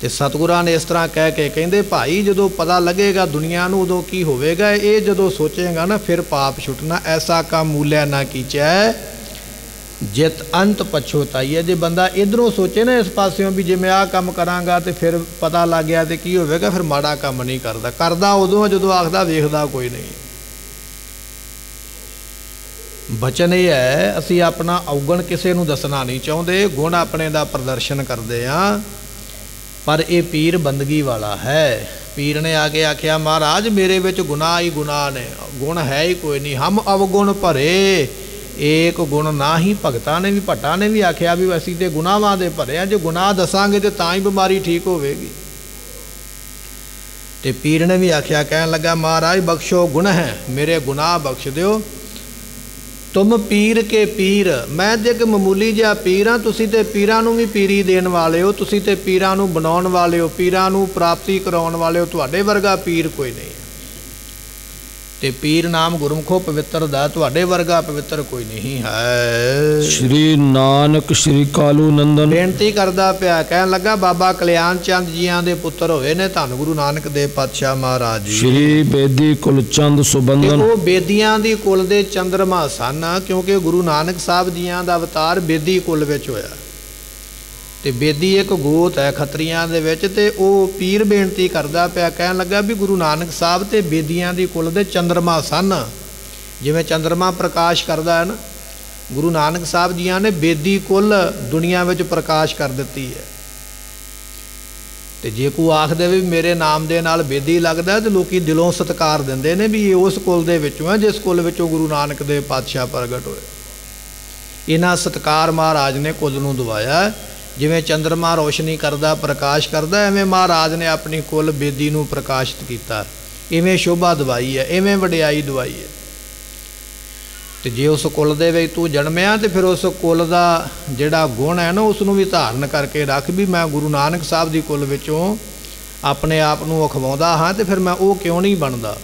ਤੇ ਸਤਿਗੁਰਾਂ ਨੇ ਇਸ ਤਰ੍ਹਾਂ ਕਹਿ ਕੇ ਕਹਿੰਦੇ ਭਾਈ ਜਦੋਂ ਪਤਾ ਲੱਗੇਗਾ ਦੁਨੀਆ ਨੂੰ ਉਦੋਂ ਕੀ ਹੋਵੇਗਾ। ਇਹ ਜਦੋਂ ਸੋਚੇਗਾ ਨਾ ਫਿਰ ਪਾਪ ਛੁੱਟਣਾ। ਐਸਾ ਕੰਮ ਮੂਲਿਆ ਨਾ ਕੀਚੈ ਜਿਤ ਅੰਤ ਪਛੋਤਾਈ ਹੈ। ਜੇ ਬੰਦਾ ਇਧਰੋਂ ਸੋਚੇ ਨਾ ਇਸ ਪਾਸਿਓਂ ਵੀ ਜੇ ਮੈਂ ਆਹ ਕੰਮ ਕਰਾਂਗਾ ਤੇ ਫਿਰ ਪਤਾ ਲੱਗ ਗਿਆ ਤੇ ਕੀ ਹੋਵੇਗਾ, ਫਿਰ ਮਾੜਾ ਕੰਮ ਨਹੀਂ ਕਰਦਾ। ਕਰਦਾ ਉਦੋਂ ਜਦੋਂ ਆਖਦਾ ਵੇਖਦਾ ਕੋਈ ਨਹੀਂ। ਬਚਨ ਇਹ ਹੈ ਅਸੀਂ ਆਪਣਾ ਔਗਣ ਕਿਸੇ ਨੂੰ ਦੱਸਣਾ ਨਹੀਂ ਚਾਹੁੰਦੇ, ਗੁਣ ਆਪਣੇ ਦਾ ਪ੍ਰਦਰਸ਼ਨ ਕਰਦੇ ਹਾਂ। ਪਰ ਇਹ ਪੀਰ ਬੰਦਗੀ ਵਾਲਾ ਹੈ। ਪੀਰ ਨੇ ਆ ਕੇ ਆਖਿਆ ਮਹਾਰਾਜ ਮੇਰੇ ਵਿੱਚ ਗੁਨਾਹ ਹੀ ਗੁਨਾਹ ਨੇ, ਗੁਣ ਹੈ ਹੀ ਕੋਈ ਨਹੀਂ। ਹਮ ਅਵਗੁਣ ਭਰੇ ਏਕ ਗੁਣ ਨਾ ਹੀ। ਭਗਤਾਂ ਨੇ ਵੀ, ਭੱਟਾਂ ਨੇ ਵੀ ਆਖਿਆ ਵੀ ਅਸੀਂ ਤੇ ਗੁਨਾਹਾਂ ਦੇ ਭਰੇ ਆ, ਜੇ ਗੁਨਾਹ ਦੱਸਾਂਗੇ ਤੇ ਤਾਂ ਹੀ ਬਿਮਾਰੀ ਠੀਕ ਹੋਵੇਗੀ। ਤੇ ਪੀਰ ਨੇ ਵੀ ਆਖਿਆ, ਕਹਿਣ ਲੱਗਾ ਮਹਾਰਾਜ ਬਖਸ਼ੋ, ਗੁਣ ਹੈ ਮੇਰੇ ਗੁਨਾਹ ਬਖਸ਼ ਦਿਓ। ਤੁਮ ਪੀਰ ਕੇ ਪੀਰ, ਮੈਂ ਤੇ ਇੱਕ ਮਾਮੂਲੀ ਜਿਹਾ ਪੀਰ ਹਾਂ, ਤੁਸੀਂ ਤੇ ਪੀਰਾਂ ਨੂੰ ਵੀ ਪੀਰੀ ਦੇਣ ਵਾਲੇ ਹੋ, ਤੁਸੀਂ ਤੇ ਪੀਰਾਂ ਨੂੰ ਬਣਾਉਣ ਵਾਲੇ ਹੋ, ਪੀਰਾਂ ਨੂੰ ਪ੍ਰਾਪਤੀ ਕਰਾਉਣ ਵਾਲੇ ਹੋ। ਤੁਹਾਡੇ ਵਰਗਾ ਪੀਰ ਕੋਈ ਨਹੀਂ। ਤੇ ਪੀਰ ਨਾਮ ਗੁਰਮੁਖੋ ਪਵਿੱਤਰ ਦਾ, ਤੁਹਾਡੇ ਵਰਗਾ ਪਵਿੱਤਰ ਕੋਈ ਨਹੀਂ ਹੈ। ਸ਼੍ਰੀ ਨਾਨਕ ਸ਼੍ਰੀ ਕਾਲੂ ਨੰਦਨ ਬੇਨਤੀ ਕਰਦਾ ਪਿਆ, ਕਹਿਣ ਲੱਗਾ ਬਾਬਾ ਕਲਿਆਣ ਚੰਦ ਜੀਆਂ ਦੇ ਪੁੱਤਰ ਹੋਏ ਨੇ ਧੰਨ ਗੁਰੂ ਨਾਨਕ ਦੇਵ ਪਾਤਸ਼ਾਹ ਮਹਾਰਾਜ ਜੀ। ਸ਼੍ਰੀ ਬੇਦੀ ਕੁਲਚੰਦ ਸੁਬੰਧਨ, ਉਹ ਬੇਦੀਆਂ ਦੀ ਕੁਲ ਦੇ ਚੰਦਰਮਾ ਸਨ, ਕਿਉਂਕਿ ਗੁਰੂ ਨਾਨਕ ਸਾਹਿਬ ਜੀਆਂ ਦਾ ਅਵਤਾਰ ਬੇਦੀ ਕੁਲ ਵਿੱਚ ਹੋਇਆ। ਤੇ ਬੇਦੀ ਇੱਕ ਗੋਤ ਹੈ ਖੱਤਰੀਆਂ ਦੇ ਵਿੱਚ। ਤੇ ਉਹ ਪੀਰ ਬੇਨਤੀ ਕਰਦਾ ਪਿਆ, ਕਹਿਣ ਲੱਗਾ ਵੀ ਗੁਰੂ ਨਾਨਕ ਸਾਹਿਬ ਤੇ ਬੇਦੀਆਂ ਦੀ ਕੁਲ ਦੇ ਚੰਦਰਮਾ ਸਨ। ਜਿਵੇਂ ਚੰਦਰਮਾ ਪ੍ਰਕਾਸ਼ ਕਰਦਾ ਹੈ ਨਾ, ਗੁਰੂ ਨਾਨਕ ਸਾਹਿਬ ਜੀਆਂ ਨੇ ਬੇਦੀ ਕੁਲ ਦੁਨੀਆ ਵਿੱਚ ਪ੍ਰਕਾਸ਼ ਕਰ ਦਿੱਤੀ ਹੈ। ਤੇ ਜੇ ਕੋਈ ਆਖ ਦੇਵੇ ਵੀ ਮੇਰੇ ਨਾਮ ਦੇ ਨਾਲ ਬੇਦੀ ਲੱਗਦਾ ਤੇ ਲੋਕੀ ਦਿਲੋਂ ਸਤਿਕਾਰ ਦਿੰਦੇ ਨੇ ਵੀ ਇਹ ਉਸ ਕੁਲ ਦੇ ਵਿੱਚੋਂ ਹੈ ਜਿਸ ਕੁਲ ਵਿੱਚੋਂ ਗੁਰੂ ਨਾਨਕ ਦੇਵ ਪਾਤਸ਼ਾਹ ਪ੍ਰਗਟ ਹੋਏ। ਇਹਨਾਂ ਸਤਿਕਾਰ ਮਹਾਰਾਜ ਨੇ ਕੁਲ ਨੂੰ ਦਵਾਇਆ। ਜਿਵੇਂ ਚੰਦਰਮਾ ਰੋਸ਼ਨੀ ਕਰਦਾ, ਪ੍ਰਕਾਸ਼ ਕਰਦਾ, ਐਵੇਂ ਮਹਾਰਾਜ ਨੇ ਆਪਣੀ ਕੁਲ ਬੇਦੀ ਨੂੰ ਪ੍ਰਕਾਸ਼ਿਤ ਕੀਤਾ। ਇਵੇਂ ਸ਼ੋਭਾ ਦਵਾਈ ਹੈ, ਇਵੇਂ ਵਡਿਆਈ ਦਵਾਈ ਹੈ। ਤੇ ਜੇ ਉਸ ਕੁਲ ਦੇ ਵਿੱਚ ਤੂੰ ਜਨਮਿਆ ਤੇ ਫਿਰ ਉਸ ਕੁਲ ਦਾ ਜਿਹੜਾ ਗੁਣ ਹੈ ਨਾ ਉਸ ਨੂੰ ਵੀ ਧਾਰਨ ਕਰਕੇ ਰੱਖ ਵੀ ਮੈਂ ਗੁਰੂ ਨਾਨਕ ਸਾਹਿਬ ਦੀ ਕੁਲ ਵਿੱਚੋਂ ਆਪਣੇ ਆਪ ਨੂੰ ਅਖਵਾਉਂਦਾ ਹਾਂ। ਤੇ ਫਿਰ ਮੈਂ ਉਹ ਕਿਉਂ ਨਹੀਂ ਬਣਦਾ,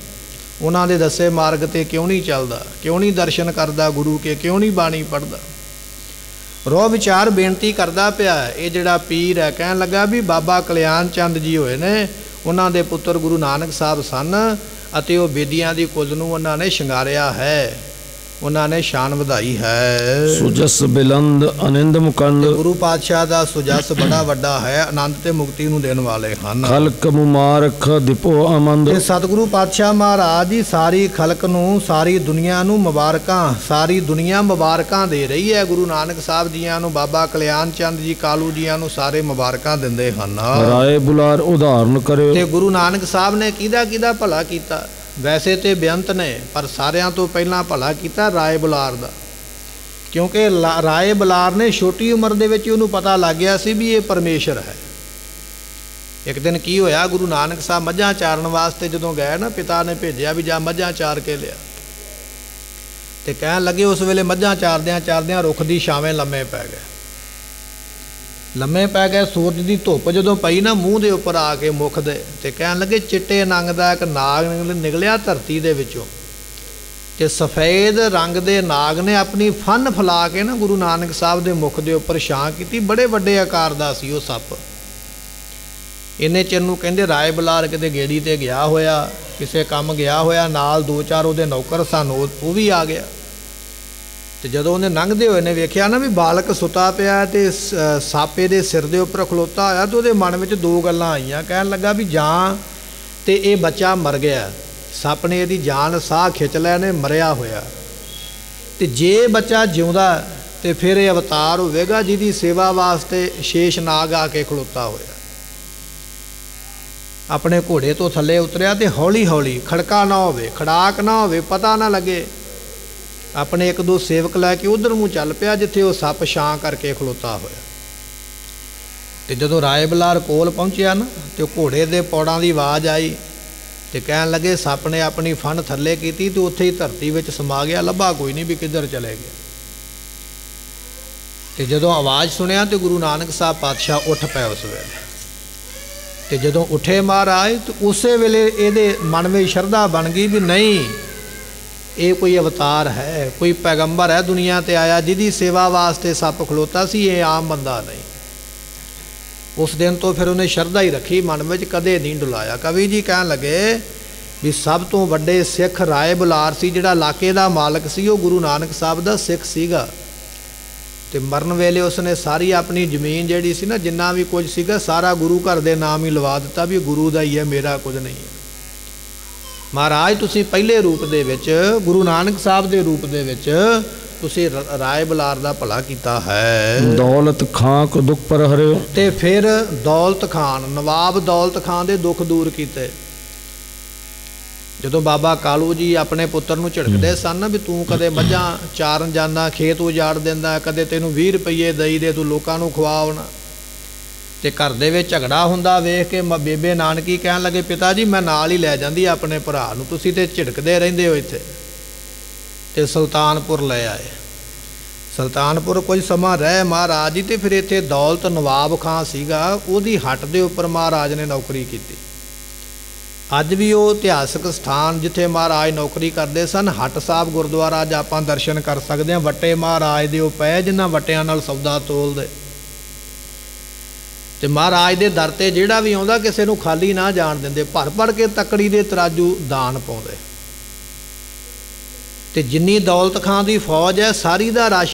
ਉਹਨਾਂ ਦੇ ਦੱਸੇ ਮਾਰਗ ਤੇ ਕਿਉਂ ਨਹੀਂ ਚੱਲਦਾ, ਕਿਉਂ ਨਹੀਂ ਦਰਸ਼ਨ ਕਰਦਾ ਗੁਰੂ ਕੇ, ਕਿਉਂ ਨਹੀਂ ਬਾਣੀ ਪੜ੍ਹਦਾ। ਰੋ ਵਿਚਾਰ ਬੇਨਤੀ ਕਰਦਾ ਪਿਆ। ਇਹ ਜਿਹੜਾ ਪੀਰ ਹੈ ਕਹਿਣ ਲੱਗਾ ਵੀ ਬਾਬਾ ਕਲਿਆਣ ਚੰਦ ਜੀ ਹੋਏ ਨੇ, ਉਹਨਾਂ ਦੇ ਪੁੱਤਰ ਗੁਰੂ ਨਾਨਕ ਸਾਹਿਬ ਸਨ ਅਤੇ ਉਹ ਬੇਦੀਆਂ ਦੀ ਕੁੱਲ ਨੂੰ ਉਹਨਾਂ ਨੇ ਸ਼ਿੰਗਾਰਿਆ ਹੈ, ਉਹਨਾਂ ਨੇ ਸ਼ਾਨ ਵਧਾਈ ਹੈ। ਸੁਜਸ ਬਿਲੰਦ ਅਨੰਦ ਮੁਕੰਦ, ਗੁਰੂ ਪਾਤਸ਼ਾਹ ਦਾ ਸੁਜਸ ਬੜਾ ਵੱਡਾ ਹੈ, ਆਨੰਦ ਤੇ ਮੁਕਤੀ ਨੂੰ ਦੇਣ ਵਾਲੇ ਹਨ। ਖਲਕ ਮੁਬਾਰਕ ਦਿਪੋ ਆਮੰਦ, ਤੇ ਸਤਿਗੁਰੂ ਪਾਤਸ਼ਾਹ ਮਹਾਰਾਜ ਜੀ ਸਾਰੀ ਖਲਕ ਨੂੰ, ਸਾਰੀ ਦੁਨੀਆ ਨੂੰ ਮੁਬਾਰਕਾਂ, ਸਾਰੀ ਦੁਨੀਆ ਮੁਬਾਰਕਾਂ ਦੇ ਰਹੀ ਹੈ। ਗੁਰੂ ਨਾਨਕ ਸਾਹਿਬ ਜੀਆਂ ਨੂੰ, ਬਾਬਾ ਕਲਿਆਣ ਚੰਦ ਜੀ ਕਾਲੂ ਜੀਆਂ ਨੂੰ ਸਾਰੇ ਮੁਬਾਰਕਾਂ ਦਿੰਦੇ ਹਨ। ਰਾਏ ਬੁਲਾਰ ਉਦਾਹਰਨ ਕਰਿਓ, ਤੇ ਗੁਰੂ ਨਾਨਕ ਸਾਹਿਬ ਨੇ ਕਿਹਦਾ ਭਲਾ ਕੀਤਾ? ਵੈਸੇ ਤੇ ਬੇਅੰਤ ਨੇ, ਪਰ ਸਾਰਿਆਂ ਤੋਂ ਪਹਿਲਾਂ ਭਲਾ ਕੀਤਾ ਰਾਏ ਬੁਲਾਰ ਦਾ, ਕਿਉਂਕਿ ਰਾਏ ਬੁਲਾਰ ਨੇ ਛੋਟੀ ਉਮਰ ਦੇ ਵਿੱਚ ਉਹਨੂੰ ਪਤਾ ਲੱਗ ਗਿਆ ਸੀ ਵੀ ਇਹ ਪਰਮੇਸ਼ਰ ਹੈ। ਇੱਕ ਦਿਨ ਕੀ ਹੋਇਆ, ਗੁਰੂ ਨਾਨਕ ਸਾਹਿਬ ਮੱਝਾਂ ਚਾਰਨ ਵਾਸਤੇ ਜਦੋਂ ਗਏ ਨਾ, ਪਿਤਾ ਨੇ ਭੇਜਿਆ ਵੀ ਜਾ ਮੱਝਾਂ ਚਾਰ ਕੇ ਲਿਆ। ਤੇ ਕਹਿਣ ਲੱਗੇ, ਉਸ ਵੇਲੇ ਮੱਝਾਂ ਚਾਰਦਿਆਂ ਰੁੱਖ ਦੀ ਛਾਵੇਂ ਲੰਮੇ ਪੈ ਗਏ। ਸੂਰਜ ਦੀ ਧੁੱਪ ਜਦੋਂ ਪਈ ਨਾ ਮੂੰਹ ਦੇ ਉੱਪਰ ਆ ਕੇ ਮੁੱਖ ਦੇ, ਤੇ ਕਹਿਣ ਲੱਗੇ ਚਿੱਟੇ ਰੰਗ ਦਾ ਇੱਕ ਨਾਗ ਨਿਕਲਿਆ ਧਰਤੀ ਦੇ ਵਿੱਚੋਂ, ਤੇ ਸਫੇਦ ਰੰਗ ਦੇ ਨਾਗ ਨੇ ਆਪਣੀ ਫਨ ਫੈਲਾ ਕੇ ਨਾ ਗੁਰੂ ਨਾਨਕ ਸਾਹਿਬ ਦੇ ਮੁੱਖ ਦੇ ਉੱਪਰ ਛਾਂ ਕੀਤੀ। ਬੜੇ ਵੱਡੇ ਆਕਾਰ ਦਾ ਸੀ ਉਹ ਸੱਪ। ਇੰਨੇ ਚਿਰ ਨੂੰ ਕਹਿੰਦੇ ਰਾਏ ਬੁਲਾਰ ਕਿਤੇ ਗੇੜੀ ਤੇ ਗਿਆ ਹੋਇਆ, ਕਿਸੇ ਕੰਮ ਗਿਆ ਹੋਇਆ, ਨਾਲ 2-4 ਉਹਦੇ ਨੌਕਰ ਸਨ, ਉਹ ਵੀ ਆ ਗਿਆ। ਤੇ ਜਦੋਂ ਉਹਨੇ ਲੰਘਦੇ ਹੋਏ ਨੇ ਵੇਖਿਆ ਨਾ ਵੀ ਬਾਲਕ ਸੁੱਤਾ ਪਿਆ ਤੇ ਸਾਪੇ ਦੇ ਸਿਰ ਦੇ ਉੱਪਰ ਖਲੋਤਾ ਹੋਇਆ, ਤੇ ਉਹਦੇ ਮਨ ਵਿੱਚ 2 ਗੱਲਾਂ ਆਈਆਂ। ਕਹਿਣ ਲੱਗਾ ਵੀ ਜਾਂ ਤੇ ਇਹ ਬੱਚਾ ਮਰ ਗਿਆ, ਸੱਪ ਨੇ ਇਹਦੀ ਜਾਨ ਸਾਹ ਖਿੱਚ ਲਿਆ ਨੇ, ਮਰਿਆ ਹੋਇਆ, ਤੇ ਜੇ ਬੱਚਾ ਜਿਉਂਦਾ ਤੇ ਫਿਰ ਇਹ ਅਵਤਾਰ ਹੋਵੇਗਾ ਜਿਹਦੀ ਸੇਵਾ ਵਾਸਤੇ ਸ਼ੇਸ਼ ਨਾਗ ਆ ਕੇ ਖਲੋਤਾ ਹੋਇਆ। ਆਪਣੇ ਘੋੜੇ ਤੋਂ ਥੱਲੇ ਉਤਰਿਆ ਤੇ ਹੌਲੀ ਹੌਲੀ, ਖੜਕਾ ਨਾ ਹੋਵੇ, ਖੜਾਕ ਨਾ ਹੋਵੇ, ਪਤਾ ਨਾ ਲੱਗੇ, ਆਪਣੇ 1-2 ਸੇਵਕ ਲੈ ਕੇ ਉਧਰ ਨੂੰ ਚੱਲ ਪਿਆ ਜਿੱਥੇ ਉਹ ਸੱਪ ਛਾਂ ਕਰਕੇ ਖਲੋਤਾ ਹੋਇਆ। ਤੇ ਜਦੋਂ ਰਾਏ ਬੁਲਾਰ ਕੋਲ ਪਹੁੰਚਿਆ ਨਾ, ਤੇ ਘੋੜੇ ਦੇ ਪੌੜਾਂ ਦੀ ਆਵਾਜ਼ ਆਈ, ਤੇ ਕਹਿਣ ਲੱਗੇ ਸੱਪ ਨੇ ਆਪਣੀ ਫਣ ਥੱਲੇ ਕੀਤੀ ਤੇ ਉੱਥੇ ਹੀ ਧਰਤੀ ਵਿੱਚ ਸਮਾ ਗਿਆ, ਲੱਭਾ ਕੋਈ ਨਹੀਂ ਵੀ ਕਿੱਧਰ ਚਲੇ ਗਿਆ। ਤੇ ਜਦੋਂ ਆਵਾਜ਼ ਸੁਣਿਆ ਤੇ ਗੁਰੂ ਨਾਨਕ ਸਾਹਿਬ ਪਾਤਸ਼ਾਹ ਉੱਠ ਪਏ ਉਸ ਵੇਲੇ। ਤੇ ਜਦੋਂ ਉੱਠੇ ਮਹਾਰਾਜ, ਤੇ ਉਸੇ ਵੇਲੇ ਇਹਦੇ ਮਨ ਵਿੱਚ ਸ਼ਰਧਾ ਬਣ ਗਈ ਵੀ ਨਹੀਂ, ਇਹ ਕੋਈ ਅਵਤਾਰ ਹੈ, ਕੋਈ ਪੈਗੰਬਰ ਹੈ ਦੁਨੀਆ ਤੇ ਆਇਆ ਜਿਹਦੀ ਸੇਵਾ ਵਾਸਤੇ ਸੱਪ ਖਲੋਤਾ ਸੀ, ਇਹ ਆਮ ਬੰਦਾ ਨਹੀਂ। ਉਸ ਦਿਨ ਤੋਂ ਫਿਰ ਉਹਨੇ ਸ਼ਰਧਾ ਹੀ ਰੱਖੀ ਮਨ ਵਿੱਚ, ਕਦੇ ਨਹੀਂ ਡੁਲਾਇਆ। ਕਵੀ ਜੀ ਕਹਿਣ ਲੱਗੇ ਵੀ ਸਭ ਤੋਂ ਵੱਡੇ ਸਿੱਖ ਰਾਏ ਬੁਲਾਰ ਸੀ, ਜਿਹੜਾ ਇਲਾਕੇ ਦਾ ਮਾਲਕ ਸੀ, ਉਹ ਗੁਰੂ ਨਾਨਕ ਸਾਹਿਬ ਦਾ ਸਿੱਖ ਸੀਗਾ। ਤੇ ਮਰਨ ਵੇਲੇ ਉਸਨੇ ਸਾਰੀ ਆਪਣੀ ਜ਼ਮੀਨ ਜਿਹੜੀ ਸੀ ਨਾ, ਜਿੰਨਾ ਵੀ ਕੁਝ ਸੀਗਾ, ਸਾਰਾ ਗੁਰੂ ਘਰ ਦੇ ਨਾਮ ਹੀ ਲਵਾ ਦਿੱਤਾ ਵੀ ਗੁਰੂ ਦਾ ਹੀ ਹੈ, ਮੇਰਾ ਕੁਝ ਨਹੀਂ ਹੈ। ਮਹਾਰਾਜ ਤੁਸੀਂ ਪਹਿਲੇ ਰੂਪ ਦੇ ਵਿੱਚ, ਗੁਰੂ ਨਾਨਕ ਸਾਹਿਬ ਦੇ ਰੂਪ ਦੇ ਵਿੱਚ ਤੁਸੀਂ ਰਾਏ ਬੁਲਾਰ ਦਾ ਭਲਾ ਕੀਤਾ ਹੈ। ਦੌਲਤ ਖਾਂ ਕੋ ਦੁੱਖ ਪਰ ਹਰਿਓ, ਤੇ ਫਿਰ ਦੌਲਤ ਖਾਨ, ਨਵਾਬ ਦੌਲਤ ਖਾਨ ਦੇ ਦੁੱਖ ਦੂਰ ਕੀਤੇ। ਜਦੋਂ ਬਾਬਾ ਕਾਲੂ ਜੀ ਆਪਣੇ ਪੁੱਤਰ ਨੂੰ ਝਿੜਕਦੇ ਸਨ ਵੀ ਤੂੰ ਕਦੇ ਮੱਝਾਂ ਚਾਰਨ ਜਾਂਦਾ, ਖੇਤ ਉਜਾੜ ਦਿੰਦਾ, ਕਦੇ ਤੈਨੂੰ 20 ਰੁਪਏ ਦਈ ਦੇ, ਤੂੰ ਲੋਕਾਂ ਨੂੰ ਖਵਾਉਣਾ, ਤੇ ਘਰ ਦੇ ਵਿੱਚ ਝਗੜਾ ਹੁੰਦਾ ਵੇਖ ਕੇ ਬੇਬੇ ਨਾਨਕੀ ਕਹਿਣ ਲੱਗੇ ਪਿਤਾ ਜੀ ਮੈਂ ਨਾਲ ਹੀ ਲੈ ਜਾਂਦੀ ਆਪਣੇ ਭਰਾ ਨੂੰ, ਤੁਸੀਂ ਤੇ ਝਿੜਕਦੇ ਰਹਿੰਦੇ ਹੋ ਇੱਥੇ। ਤੇ ਸੁਲਤਾਨਪੁਰ ਲੈ ਆਏ। ਸੁਲਤਾਨਪੁਰ ਕੁਝ ਸਮਾਂ ਰਹਿ ਮਹਾਰਾਜ ਜੀ, ਤੇ ਫਿਰ ਇੱਥੇ ਦੌਲਤ ਨਵਾਬ ਖਾਂ ਸੀਗਾ, ਉਹਦੀ ਹੱਟ ਦੇ ਉੱਪਰ ਮਹਾਰਾਜ ਨੇ ਨੌਕਰੀ ਕੀਤੀ। ਅੱਜ ਵੀ ਉਹ ਇਤਿਹਾਸਕ ਸਥਾਨ ਜਿੱਥੇ ਮਹਾਰਾਜ ਨੌਕਰੀ ਕਰਦੇ ਸਨ, ਹੱਟ ਸਾਹਿਬ ਗੁਰਦੁਆਰਾ, ਅੱਜ ਆਪਾਂ ਦਰਸ਼ਨ ਕਰ ਸਕਦੇ ਹਾਂ। ਵੱਟੇ ਮਹਾਰਾਜ ਦੇ ਉਹ ਪਏ ਜਿਨ੍ਹਾਂ ਵੱਟਿਆਂ ਨਾਲ ਸੌਦਾ ਤੋਲਦੇ। ਤੇ ਮਹਾਰਾਜ ਦੇ ਦਰ ਤੇ ਜਿਹੜਾ ਵੀ ਆਉਂਦਾ ਕਿਸੇ ਨੂੰ ਖਾਲੀ ਨਾ ਜਾਣ ਦਿੰਦੇ, ਭਰ ਭਰ ਕੇ ਤਕੜੀ ਦੇ ਤਰਾਜੂ ਦਾਨ ਪਾਉਂਦੇ। ਤੇ ਜਿੰਨੀ ਦੌਲਤ ਖਾਂ ਦੀ ਫੌਜ ਹੈ ਸਾਰੀ ਦਾ ਰਾਸ਼ਨ